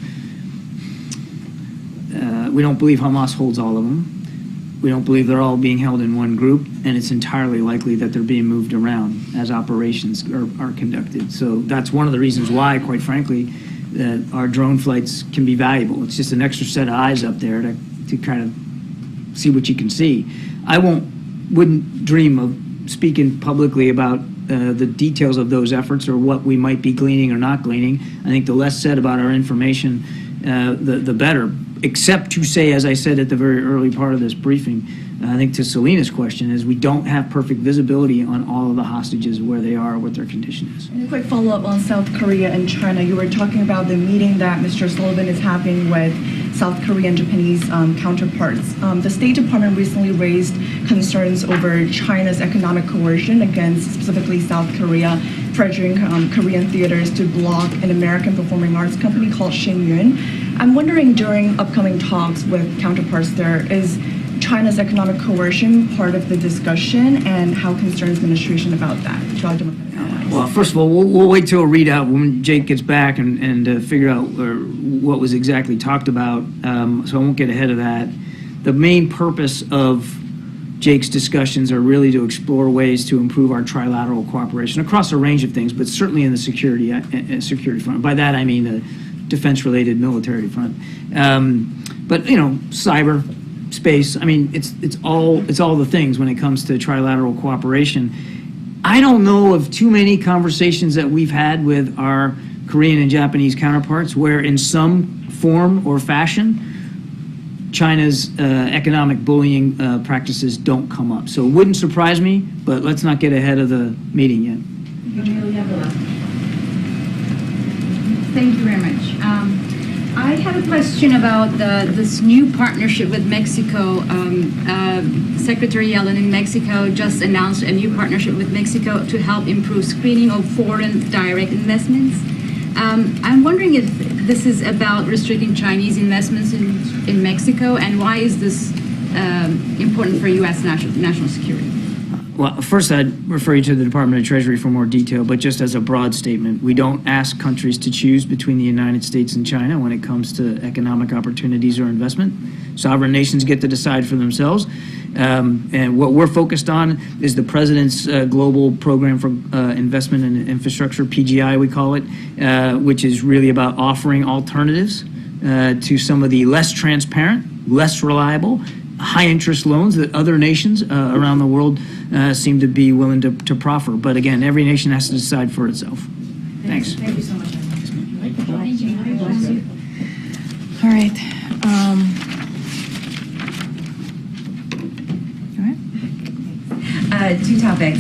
Speaker 2: we don't believe Hamas holds all of them. We don't believe they're all being held in one group, and it's entirely likely that they're being moved around as operations are conducted. So that's one of the reasons why, quite frankly, that our drone flights can be valuable. It's just an extra set of eyes up there to kind of see what you can see. I wouldn't dream of speaking publicly about the details of those efforts or what we might be gleaning or not gleaning. I think the less said about our information, the better, except to say, as I said at the very early part of this briefing, I think to Selena's question, is we don't have perfect visibility on all of the hostages, where they are, what their condition is.
Speaker 19: And a quick follow-up on South Korea and China. You were talking about the meeting that Mr. Sullivan is having with South Korean and Japanese counterparts. The State Department recently raised concerns over China's economic coercion against specifically South Korea, pressuring Korean theaters to block an American performing arts company called Shen Yun. I'm wondering, during upcoming talks with counterparts there, is China's economic coercion part of the discussion, and how concerned is the administration about that to our Democratic allies?
Speaker 2: Well, first of all, we'll wait till a readout when Jake gets back and figure out what was exactly talked about, so I won't get ahead of that. The main purpose of Jake's discussions are really to explore ways to improve our trilateral cooperation across a range of things, but certainly in the security front. By that I mean the defense-related military front. But cyber, space. I mean, it's all the things when it comes to trilateral cooperation. I don't know of too many conversations that we've had with our Korean and Japanese counterparts where, in some form or fashion, China's economic bullying practices don't come up. So it wouldn't surprise me, but let's not get ahead of the meeting yet.
Speaker 20: Thank you very much. I have a question about this new partnership with Mexico. Secretary Yellen in Mexico just announced a new partnership with Mexico to help improve screening of foreign direct investments. I'm wondering if this is about restricting Chinese investments in Mexico, and why is this important for U.S. national security?
Speaker 2: Well, first I'd refer you to the Department of Treasury for more detail, but just as a broad statement, we don't ask countries to choose between the United States and China when it comes to economic opportunities or investment. Sovereign nations get to decide for themselves. And what we're focused on is the President's Global Program for Investment and Infrastructure, PGI we call it, which is really about offering alternatives to some of the less transparent, less reliable, high-interest loans that other nations around the world seem to be willing to proffer. But again, every nation has to decide for itself. Thanks.
Speaker 19: Thank you so much.
Speaker 1: All right.
Speaker 5: Two topics.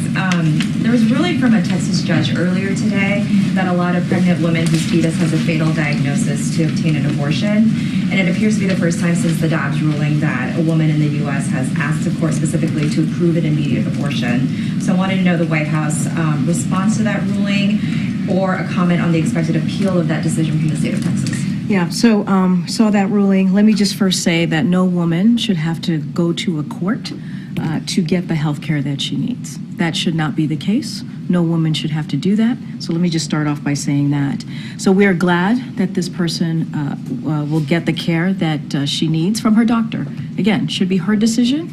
Speaker 5: There was ruling from a Texas judge earlier today that a lot of pregnant women whose fetus has a fatal diagnosis to obtain an abortion. And it appears to be the first time since the Dobbs ruling that a woman in the U.S. has asked the court specifically to approve an immediate abortion. So I wanted to know the White House response to that ruling or a comment on the expected appeal of that decision from the state of Texas.
Speaker 1: Yeah, so saw that ruling. Let me just first say that no woman should have to go to a court to get the health care that she needs. That should not be the case. No woman should have to do that. So let me just start off by saying that. So we are glad that this person will get the care that she needs from her doctor. Again, should be her decision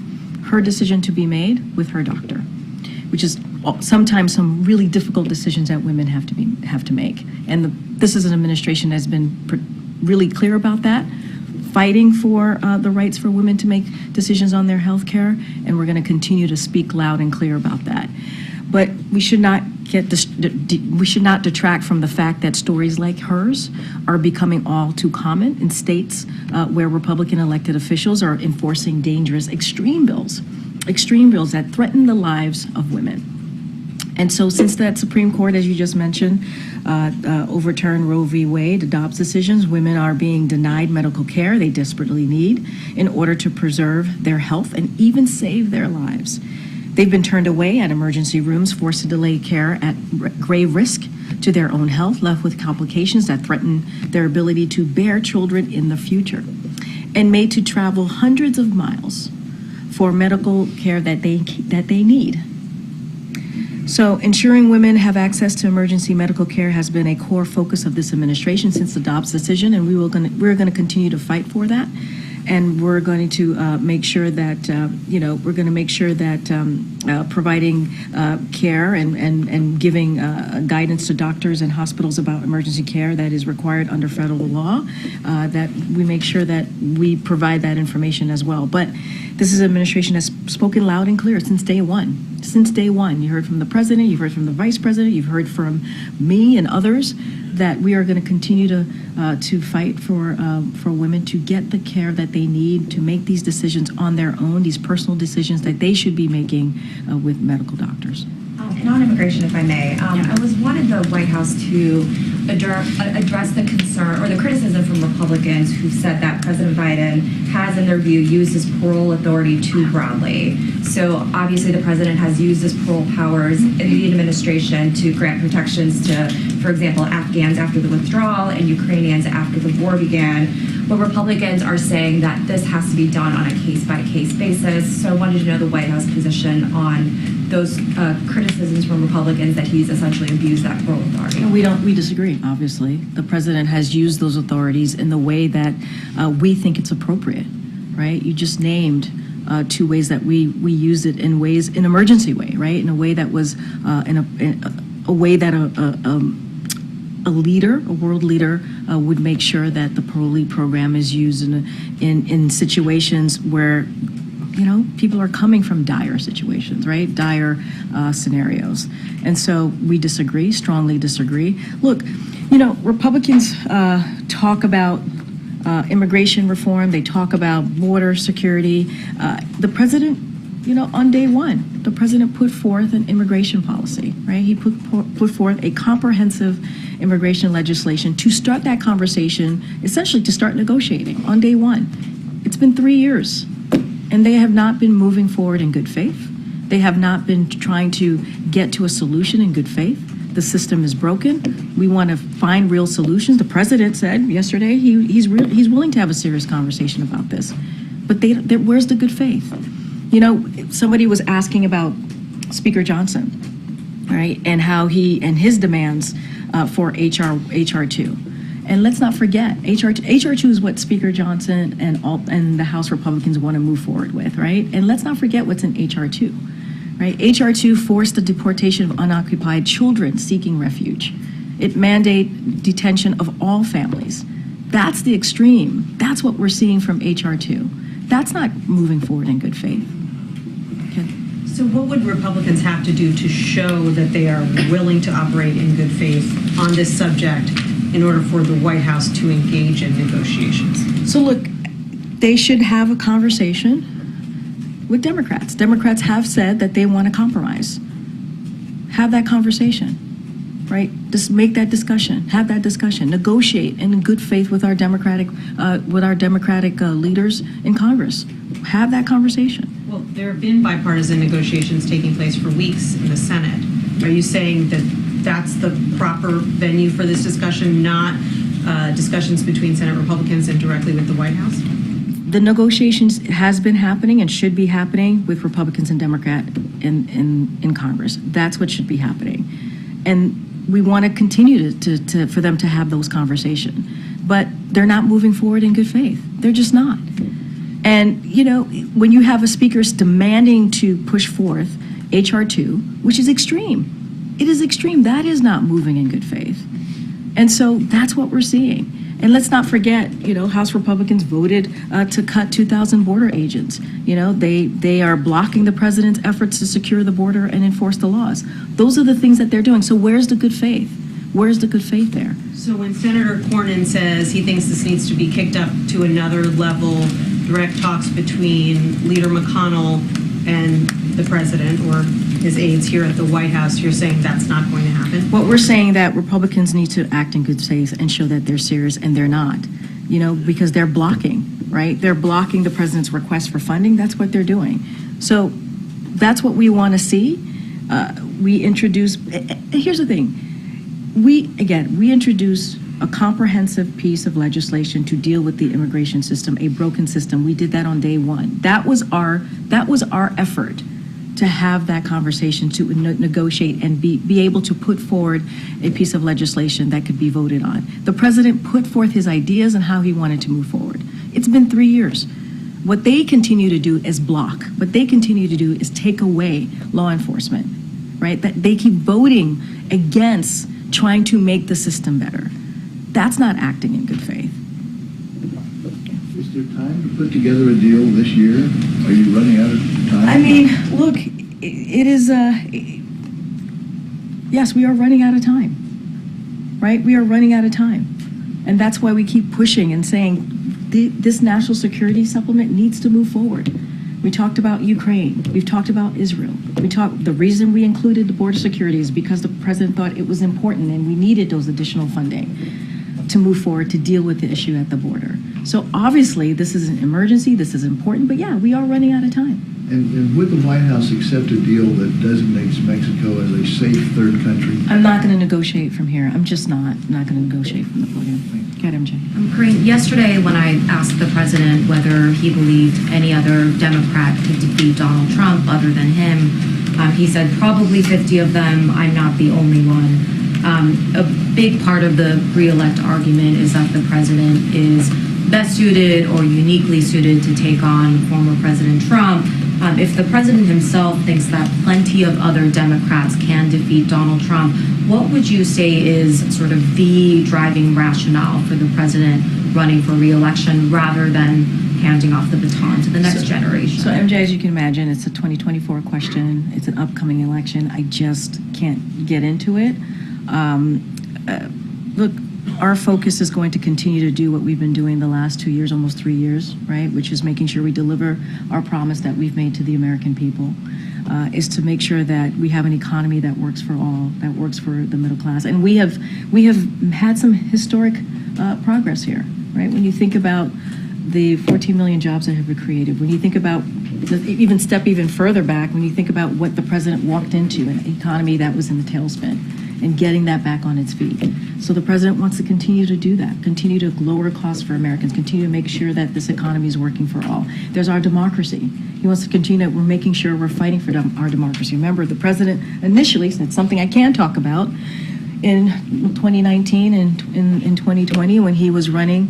Speaker 1: to be made with her doctor, which is sometimes some really difficult decisions that women have to make. And this is an administration that has been really clear about that, fighting for the rights for women to make decisions on their health care, and we're going to continue to speak loud and clear about that. But we should not detract from the fact that stories like hers are becoming all too common in states where Republican elected officials are enforcing dangerous extreme bills that threaten the lives of women. And so since that Supreme Court, as you just mentioned, overturned Roe v. Wade, the Dobbs decisions, women are being denied medical care they desperately need in order to preserve their health and even save their lives. They've been turned away at emergency rooms, forced to delay care at grave risk to their own health, left with complications that threaten their ability to bear children in the future, and made to travel hundreds of miles for medical care that they need. So ensuring women have access to emergency medical care has been a core focus of this administration since the Dobbs decision, and we're going to continue to fight for that. And we're going to make sure that providing care and giving guidance to doctors and hospitals about emergency care that is required under federal law, that we make sure that we provide that information as well. But this is an administration that's spoken loud and clear since day one. Since day one, you heard from the president, you've heard from the vice president, you've heard from me and others that we are going to continue to fight for women to get the care that they need to make these decisions on their own, these personal decisions that they should be making with medical doctors.
Speaker 5: And on immigration, if I may, I wanted the White House to address the concern or the criticism from Republicans who said that President Biden has, in their view, used his parole authority too broadly. So obviously the president has used his parole powers in the administration to grant protections to, for example, Afghans after the withdrawal and Ukrainians after the war began. But Republicans are saying that this has to be done on a case-by-case basis. So I wanted to know the White House position on those criticisms from Republicans that he's essentially abused that parole authority.
Speaker 1: And we disagree, obviously. The president has used those authorities in the way that we think it's appropriate, right? You just named two ways that we use it in emergency way, right? In a way that was a way that a world leader would make sure that the parolee program is used in situations where people are coming from dire situations, right? Dire scenarios. And so we strongly disagree. Look, Republicans talk about immigration reform. They talk about border security. The president, on day one, the president put forth an immigration policy, right? He put forth a comprehensive immigration legislation to start that conversation, essentially to start negotiating on day one. It's been 3 years. And they have not been moving forward in good faith. They have not been trying to get to a solution in good faith. The system is broken. We want to find real solutions. The president said yesterday he's willing to have a serious conversation about this. But where's the good faith? Somebody was asking about Speaker Johnson, right, and how his demands for HR 2. And let's not forget, HR 2 is what Speaker Johnson and the House Republicans want to move forward with, right? And let's not forget what's in HR 2, right? HR 2 forced the deportation of unoccupied children seeking refuge. It mandates detention of all families. That's the extreme. That's what we're seeing from HR 2. That's not moving forward in good faith. Okay.
Speaker 13: So what would Republicans have to do to show that they are willing to operate in good faith on this subject in order for the White House to engage in negotiations?
Speaker 1: So look, they should have a conversation with Democrats. Democrats have said that they want to compromise. Have that conversation, right? Just make that discussion, have that discussion, negotiate in good faith with our Democratic leaders in Congress. Have that conversation.
Speaker 13: Well, there have been bipartisan negotiations taking place for weeks in the Senate. Are you saying that that's the proper venue for this discussion, not discussions between Senate Republicans and directly with the White House?
Speaker 1: The negotiations has been happening and should be happening with Republicans and Democrats in Congress. That's what should be happening. And we want to continue for them to have those conversations. But they're not moving forward in good faith. They're just not. And, you know, when you have a speaker demanding to push forth H.R. 2, which is extreme, it is extreme. That is not moving in good faith. And so that's what we're seeing. And let's not forget, you know, House Republicans voted to cut 2,000 border agents. You know, they are blocking the president's efforts to secure the border and enforce the laws. Those are the things that they're doing. So where's the good faith? Where's the good faith there?
Speaker 13: So when Senator Cornyn says he thinks this needs to be kicked up to another level, direct talks between Leader McConnell and the president or his aides here at the White House, you're saying that's not going to happen?
Speaker 1: What we're saying that Republicans need to act in good faith and show that they're serious, and they're not, you know, because they're blocking, right? They're blocking the president's request for funding. That's what they're doing. So that's what we want to see. We introduce, here's the thing. We introduce a comprehensive piece of legislation to deal with the immigration system, a broken system. We did that on day one. That was our effort, to have that conversation, to negotiate and be able to put forward a piece of legislation that could be voted on. The president put forth his ideas and how he wanted to move forward. It's been 3 years. What they continue to do is block. What they continue to do is take away law enforcement, right? That they keep voting against trying to make the system better. That's not acting in good faith.
Speaker 3: Is there time to put together a deal this year? Are you running out of time?
Speaker 1: I mean, look, it is, yes, we are running out of time, right? We are running out of time. And that's why we keep pushing and saying this national security supplement needs to move forward. We talked about Ukraine. We've talked about Israel. The reason we included the border security is because the president thought it was important and we needed those additional funding to move forward to deal with the issue at the border. So obviously this is an emergency, this is important, but yeah, we are running out of time.
Speaker 3: And would the White House accept a deal that designates Mexico as a safe third country?
Speaker 1: I'm not going to negotiate from here. I'm just not going to negotiate from the podium. Go ahead, MJ.
Speaker 7: Karine, yesterday when I asked the president whether he believed any other Democrat could defeat Donald Trump other than him, he said probably 50 of them. I'm not the only one. A big part of the re-elect argument is that the president is best suited or uniquely suited to take on former President Trump. If the president himself thinks that plenty of other Democrats can defeat Donald Trump, what would you say is sort of the driving rationale for the president running for re-election rather than handing off the baton to the next generation?
Speaker 1: So MJ, as you can imagine, it's a 2024 question. It's an upcoming election. I just can't get into it. Look, our focus is going to continue to do what we've been doing the last 2 years, almost 3 years, right? Which is making sure we deliver our promise that we've made to the American people, is to make sure that we have an economy that works for all, that works for the middle class. And we have had some historic progress here, right? When you think about the 14 million jobs that have been created, when you think about even further back, when you think about what the president walked into, an economy that was in the tailspin, and getting that back on its feet. So the president wants to continue to do that, continue to lower costs for Americans, continue to make sure that this economy is working for all. There's our democracy. He wants to continue, we're making sure we're fighting for our democracy. Remember, the president initially said something I can talk about in 2019 and in 2020 when he was running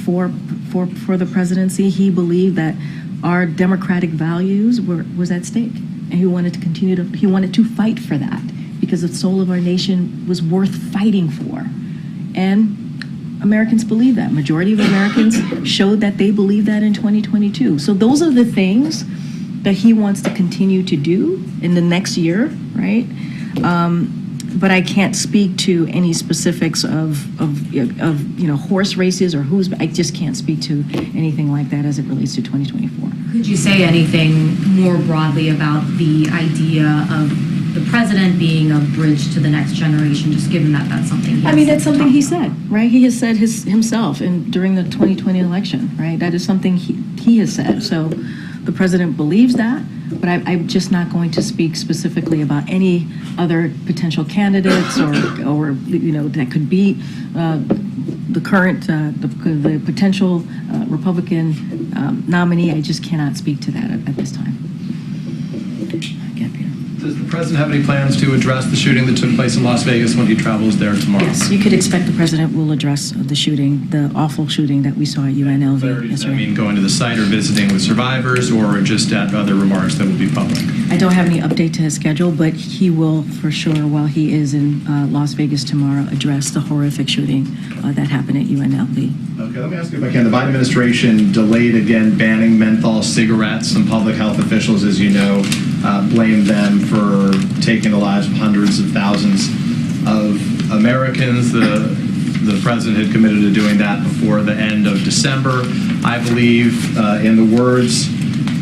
Speaker 1: for the presidency. He believed that our democratic values was at stake, and he wanted to fight for that, because the soul of our nation was worth fighting for. And Americans believe that. Majority of Americans showed that they believe that in 2022. So those are the things that he wants to continue to do in the next year, right? But I can't speak to any specifics of horse races or I just can't speak to anything like that as it relates to 2024.
Speaker 7: Could you say anything more broadly about the idea of the president being a bridge to the next generation, just given that that's something he
Speaker 1: I mean, that's something he said, right? He has said himself during the 2020 election, right? That is something he has said. So the president believes that, but I'm just not going to speak specifically about any other potential candidates or that could be the current, the potential Republican nominee. I just cannot speak to that at this time.
Speaker 11: Does the president have any plans to address the shooting that took place in Las Vegas when he travels there tomorrow?
Speaker 1: Yes, you could expect the president will address the shooting, the awful shooting that we saw at UNLV.
Speaker 11: Does that mean going to the site or visiting with survivors, or just at other remarks that will be public?
Speaker 1: I don't have any update to his schedule, but he will for sure, while he is in Las Vegas tomorrow, address the horrific shooting that happened at UNLV.
Speaker 11: Okay, let me ask you if I can. The Biden administration delayed again banning menthol cigarettes. Some public health officials, as you know, blame them for taking the lives of hundreds of thousands of Americans. The president had committed to doing that before the end of December. I believe, in the words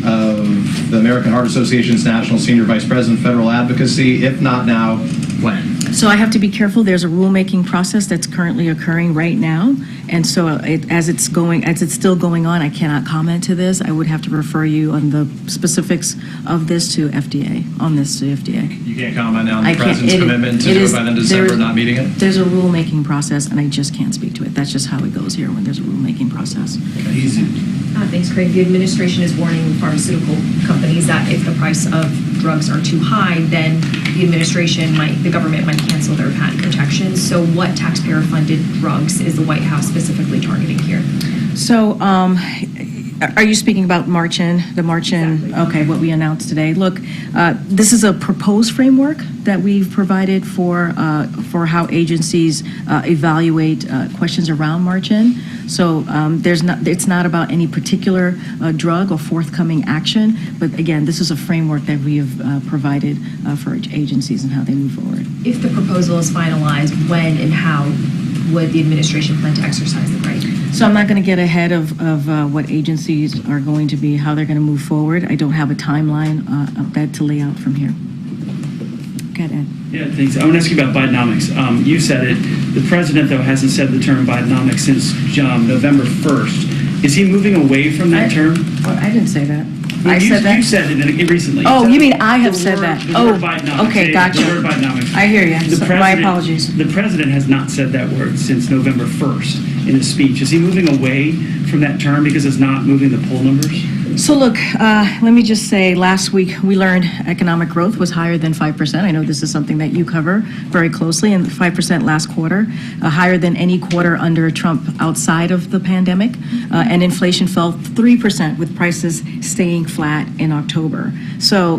Speaker 11: of the American Heart Association's National Senior Vice President of Federal Advocacy, if not now, when?
Speaker 1: So I have to be careful. There's a rulemaking process that's currently occurring right now, and so as it's still going on, I cannot comment to this. I would have to refer you on the specifics of this to FDA.
Speaker 11: You can't comment now on the president's commitment to do it by the end of December, not meeting it?
Speaker 1: There's a rulemaking process, and I just can't speak to it. That's just how it goes here when there's a rulemaking process.
Speaker 11: Easy.
Speaker 4: Thanks, Karine. The administration is warning pharmaceutical companies that if the price of drugs are too high, then the government might cancel their patent protections. So what taxpayer-funded drugs is the White House specifically targeting here?
Speaker 1: So, are you speaking about March In? Exactly. Okay, what we announced today. Look, this is a proposed framework that we've provided for how agencies evaluate questions around March In. So it's not about any particular drug or forthcoming action, but again, this is a framework that we have provided for agencies and how they move forward.
Speaker 4: If the proposal is finalized, when and how would the administration plan to exercise the right?
Speaker 1: So I'm not going to get ahead of what agencies are going to be, how they're going to move forward. I don't have a timeline of that to lay out from here. Go ahead, Ed.
Speaker 21: Yeah, thanks. I want to ask you about Bidenomics. You said it. The president, though, hasn't said the term Bidenomics since November 1st. Is he moving away from that term?
Speaker 1: I didn't say that.
Speaker 21: You said it recently.
Speaker 1: Oh, you mean I have said that?
Speaker 21: The word Bidenomics.
Speaker 1: Okay, gotcha.
Speaker 21: The word Bidenomics.
Speaker 1: I hear you. My apologies.
Speaker 21: The president has not said that word since November 1st in his speech. Is he moving away from that term because it's not moving the poll numbers?
Speaker 1: So look, let me just say, last week we learned economic growth was higher than 5%. I know this is something that you cover very closely, and 5% last quarter, higher than any quarter under Trump outside of the pandemic. And inflation fell 3% with prices staying flat in October. So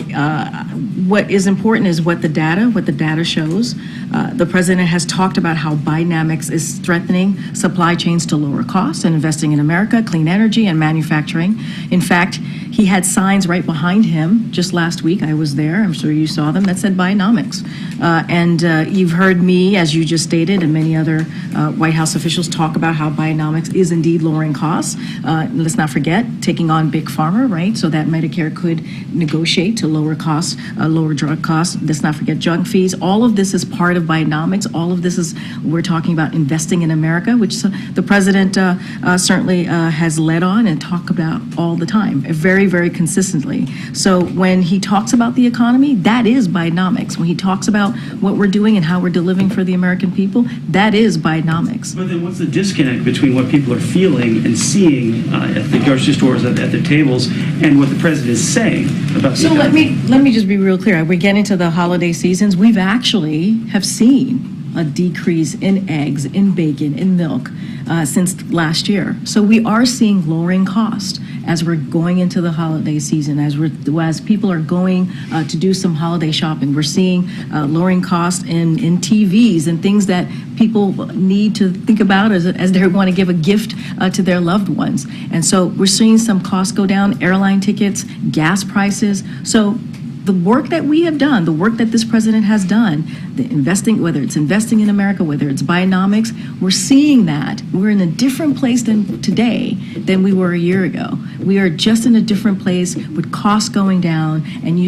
Speaker 1: what is important is what the data shows. The president has talked about how Bidenomics is strengthening supply chains to lower costs and investing in America, clean energy, and manufacturing. In fact, he had signs right behind him just last week. I was there. I'm sure you saw them that said Bidenomics. And you've heard me, as you just stated, and many other White House officials talk about how Bidenomics is indeed lowering costs. Let's not forget taking on Big Pharma, right? So that Medicare could negotiate to lower costs, lower drug costs. Let's not forget drug fees. All of this is part of Bidenomics. All of this is, we're talking about investing in America, which the president certainly has led on and talk about all the time, very, very consistently. So when he talks about the economy, that is Bidenomics. When he talks about what we're doing and how we're delivering for the American people, that is Bidenomics.
Speaker 21: But then what's the disconnect between what people are feeling and seeing at the grocery stores, at their tables, and what the president is saying about the economy?
Speaker 1: So let me just be real clear. We get into the holiday seasons. We've actually have seen a decrease in eggs, in bacon, in milk since last year. So we are seeing lowering cost as we're going into the holiday season, as people are going to do some holiday shopping. We're seeing lowering cost in TVs and things that people need to think about as they want to give a gift to their loved ones. And so we're seeing some costs go down, airline tickets, gas prices. So the work that we have done, the work that this president has done, the investing, whether it's investing in America, whether it's Bidenomics, we're seeing that. We're in a different place today than we were a year ago. We are just in a different place with costs going down, and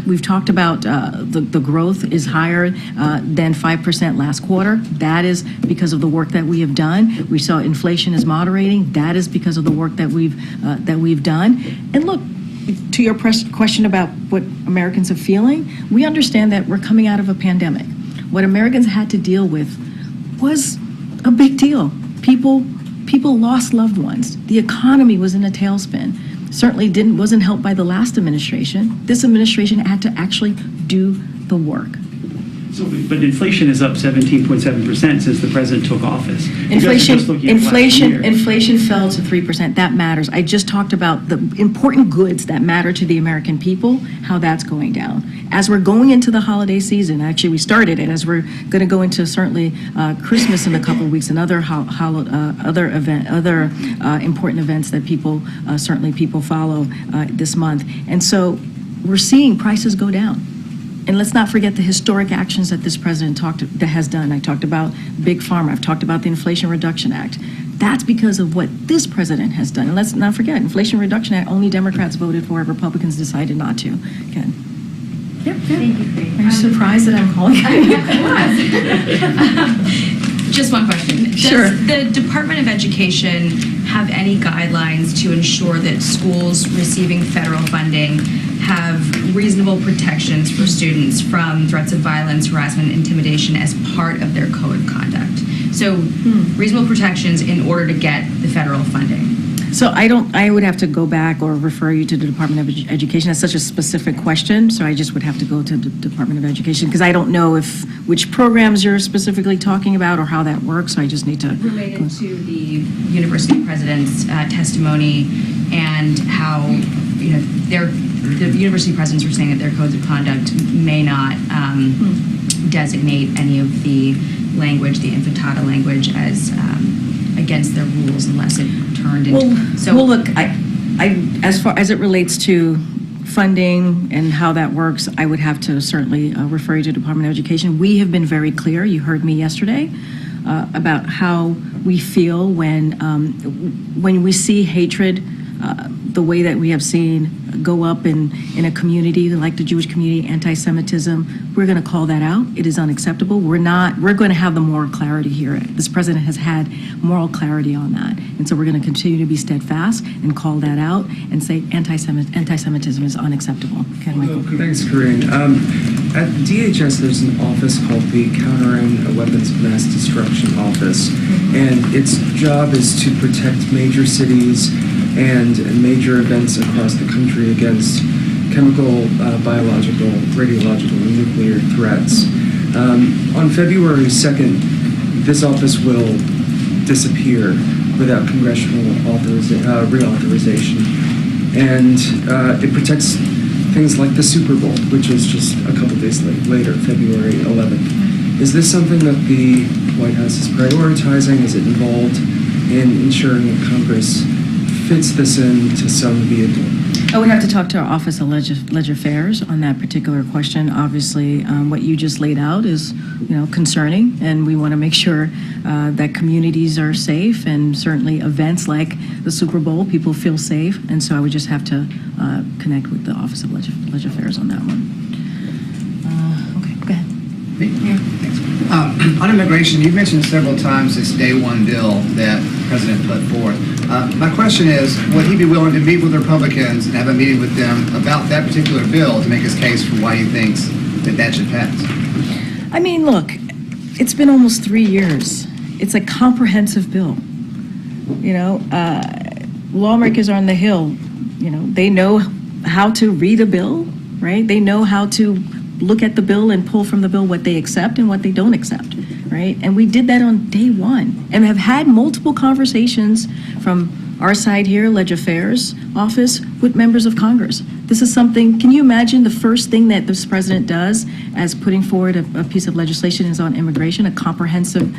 Speaker 1: we've talked about the growth is higher than 5% last quarter. That is because of the work that we have done. We saw inflation is moderating. That is because of the work that we've done. And look, to your question about what Americans are feeling, we understand that we're coming out of a pandemic. What Americans had to deal with was a big deal. People lost loved ones. The economy was in a tailspin. Certainly wasn't helped by the last administration. This administration had to actually do the work.
Speaker 21: So, but inflation is up 17.7% since the president took office.
Speaker 1: Inflation fell to 3%. That matters. I just talked about the important goods that matter to the American people, how that's going down. As we're going into the holiday season, actually we started it, as we're going to go into certainly Christmas in a couple of weeks and other important events that people follow this month. And so we're seeing prices go down. And let's not forget the historic actions that this president has done. I talked about Big Pharma. I've talked about the Inflation Reduction Act. That's because of what this president has done. And let's not forget, Inflation Reduction Act, only Democrats voted for it. Republicans decided not to. Again. Yep.
Speaker 4: Thank you, Karine.
Speaker 1: Are you surprised that I'm calling?
Speaker 4: Just one question.
Speaker 1: Sure.
Speaker 4: Does the Department of Education have any guidelines to ensure that schools receiving federal funding have reasonable protections for students from threats of violence, harassment, intimidation as part of their code of conduct? So reasonable protections in order to get the federal funding.
Speaker 1: So I would have to go back or refer you to the Department of Education. That's such a specific question, so I just would have to go to the Department of Education because I don't know which programs you're specifically talking about or how that works, so I just need to...
Speaker 4: Related to the university president's testimony and how, the university presidents were saying that their codes of conduct may not designate any of the language, the infantada language, as against their rules unless it turned into...
Speaker 1: Well, look, I as far as it relates to funding and how that works, I would have to certainly refer you to the Department of Education. We have been very clear. You heard me yesterday about how we feel when we see hatred, the way that we have seen go up in a community like the Jewish community, anti-Semitism. We're going to call that out. It is unacceptable. We're going to have the moral clarity here. This president has had moral clarity on that. And so we're going to continue to be steadfast and call that out and say anti-Semitism is unacceptable. Okay, Michael.
Speaker 6: Thanks, Karine. At DHS, there's an office called the Countering Weapons of Mass Destruction Office, and its job is to protect major cities and major events across the country against chemical, biological, radiological, and nuclear threats. On February 2nd, this office will disappear without congressional reauthorization. And it protects things like the Super Bowl, which is just a couple days later, February 11th. Is this something that the White House is prioritizing? Is it involved in ensuring that Congress fits this into some vehicle?
Speaker 1: I would have to talk to our Office of Ledger Affairs on that particular question. Obviously, what you just laid out is, concerning, and we want to make sure that communities are safe, and certainly events like the Super Bowl, people feel safe. And so I would just have to connect with the Office of Ledger Affairs on that one. Okay, go ahead.
Speaker 22: On immigration, you've mentioned several times this day one bill that the president put forth. My question is, would he be willing to meet with Republicans and have a meeting with them about that particular bill to make his case for why he thinks that should pass?
Speaker 1: I mean, look, it's been almost 3 years. It's a comprehensive bill. Lawmakers are on the Hill. They know how to read a bill, right? They know how to look at the bill and pull from the bill what they accept and what they don't accept, right? And we did that on day one and have had multiple conversations from our side here, Ledger Affairs Office, with members of Congress. This is something, can you imagine the first thing that this president does as putting forward a piece of legislation is on immigration, a comprehensive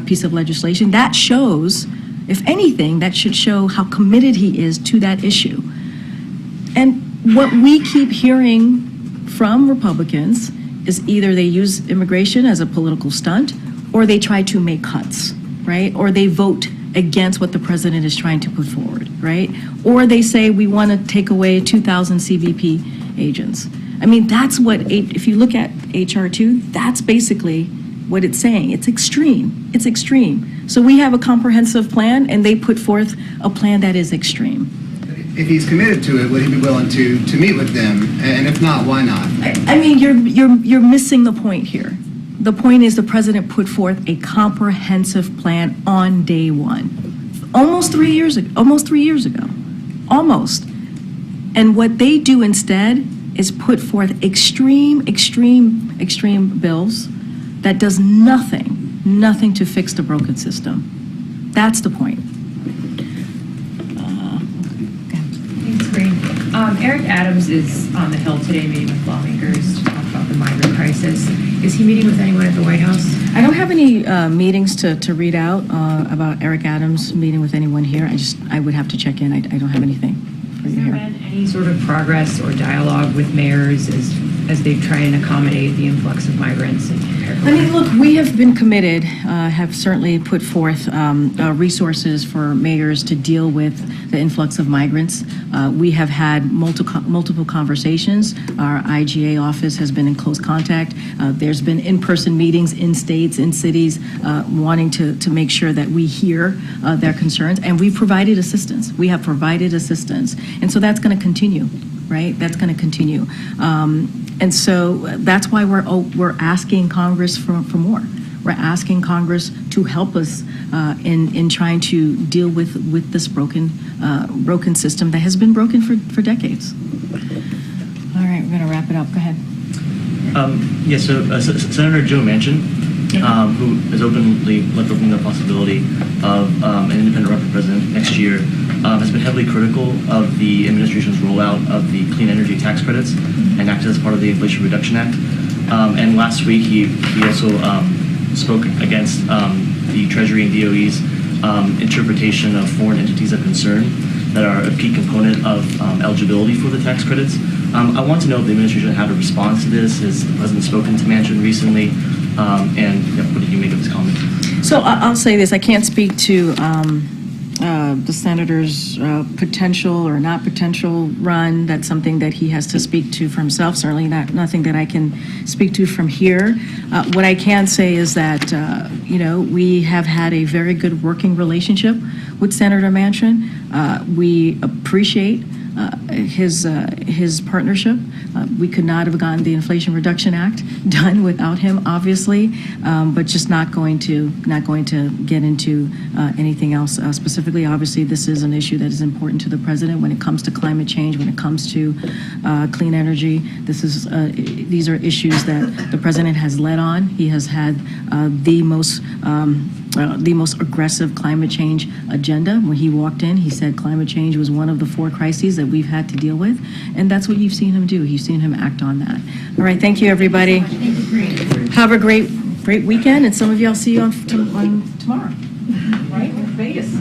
Speaker 1: piece of legislation? That shows, if anything, that should show how committed he is to that issue. And what we keep hearing from Republicans is either they use immigration as a political stunt or they try to make cuts, right? Or they vote against what the president is trying to put forward. right? Or they say we want to take away 2,000 CBP agents. I mean, that's what, if you look at HR 2, that's basically what it's saying. It's extreme. It's extreme. So we have a comprehensive plan, and they put forth a plan that is extreme.
Speaker 22: If he's committed to it, would he be willing to meet with them? And if not, why not?
Speaker 1: I mean, you're missing the point here. The point is the president put forth a comprehensive plan on day one, almost 3 years ago. And what they do instead is put forth extreme bills that does nothing to fix the broken system. That's the point.
Speaker 17: Thanks, Karine. Eric Adams is on the Hill today meeting with lawmakers to talk about the migrant crisis. Is he meeting with anyone at the White House?
Speaker 1: I don't have any meetings to read out about Eric Adams meeting with anyone here. I would have to check in. I don't have anything for you
Speaker 17: Has there
Speaker 1: here.
Speaker 17: been any sort of progress or dialogue with mayors as they try and accommodate the influx of migrants and prepare for
Speaker 1: I mean, look, we have been committed, have certainly put forth resources for mayors to deal with the influx of migrants. We have had multiple conversations. Our IGA office has been in close contact. There's been in-person meetings in states, in cities, wanting to make sure that we hear their concerns, and we provided assistance. We have provided assistance, and so that's going to continue, right? That's going to continue. And so that's why we're asking Congress for more. We're asking Congress to help us in trying to deal with this broken system that has been broken for decades. All right, we're going to wrap it up. Go ahead.
Speaker 8: So Senator Joe Manchin, who has openly left open the possibility of an independent run for president next year, has been heavily critical of the administration's rollout of the clean energy tax credits enacted as part of the Inflation Reduction Act. And last week, he also spoke against the Treasury and DOE's interpretation of foreign entities of concern that are a key component of eligibility for the tax credits. I want to know if the administration had a response to this. Has the president spoken to Manchin recently? And what did you make of his comment?
Speaker 1: So I'll say this. I can't speak to the senator's potential or not potential run. That's something that he has to speak to for himself. Certainly nothing that I can speak to from here. What I can say is that, we have had a very good working relationship with Senator Manchin. We appreciate his partnership. We could not have gotten the Inflation Reduction Act done without him, obviously, but just not going to get into anything else specifically. Obviously, this is an issue that is important to the president when it comes to climate change, when it comes to clean energy. These are issues that the president has led on. He has had the most aggressive climate change agenda. When he walked in, he said climate change was one of the 4 crises that we've had to deal with, and that's what you've seen him do. You've seen him act on that. All right, thank you, everybody. Have a great weekend, and some of you I'll see you on tomorrow. Right? Vegas.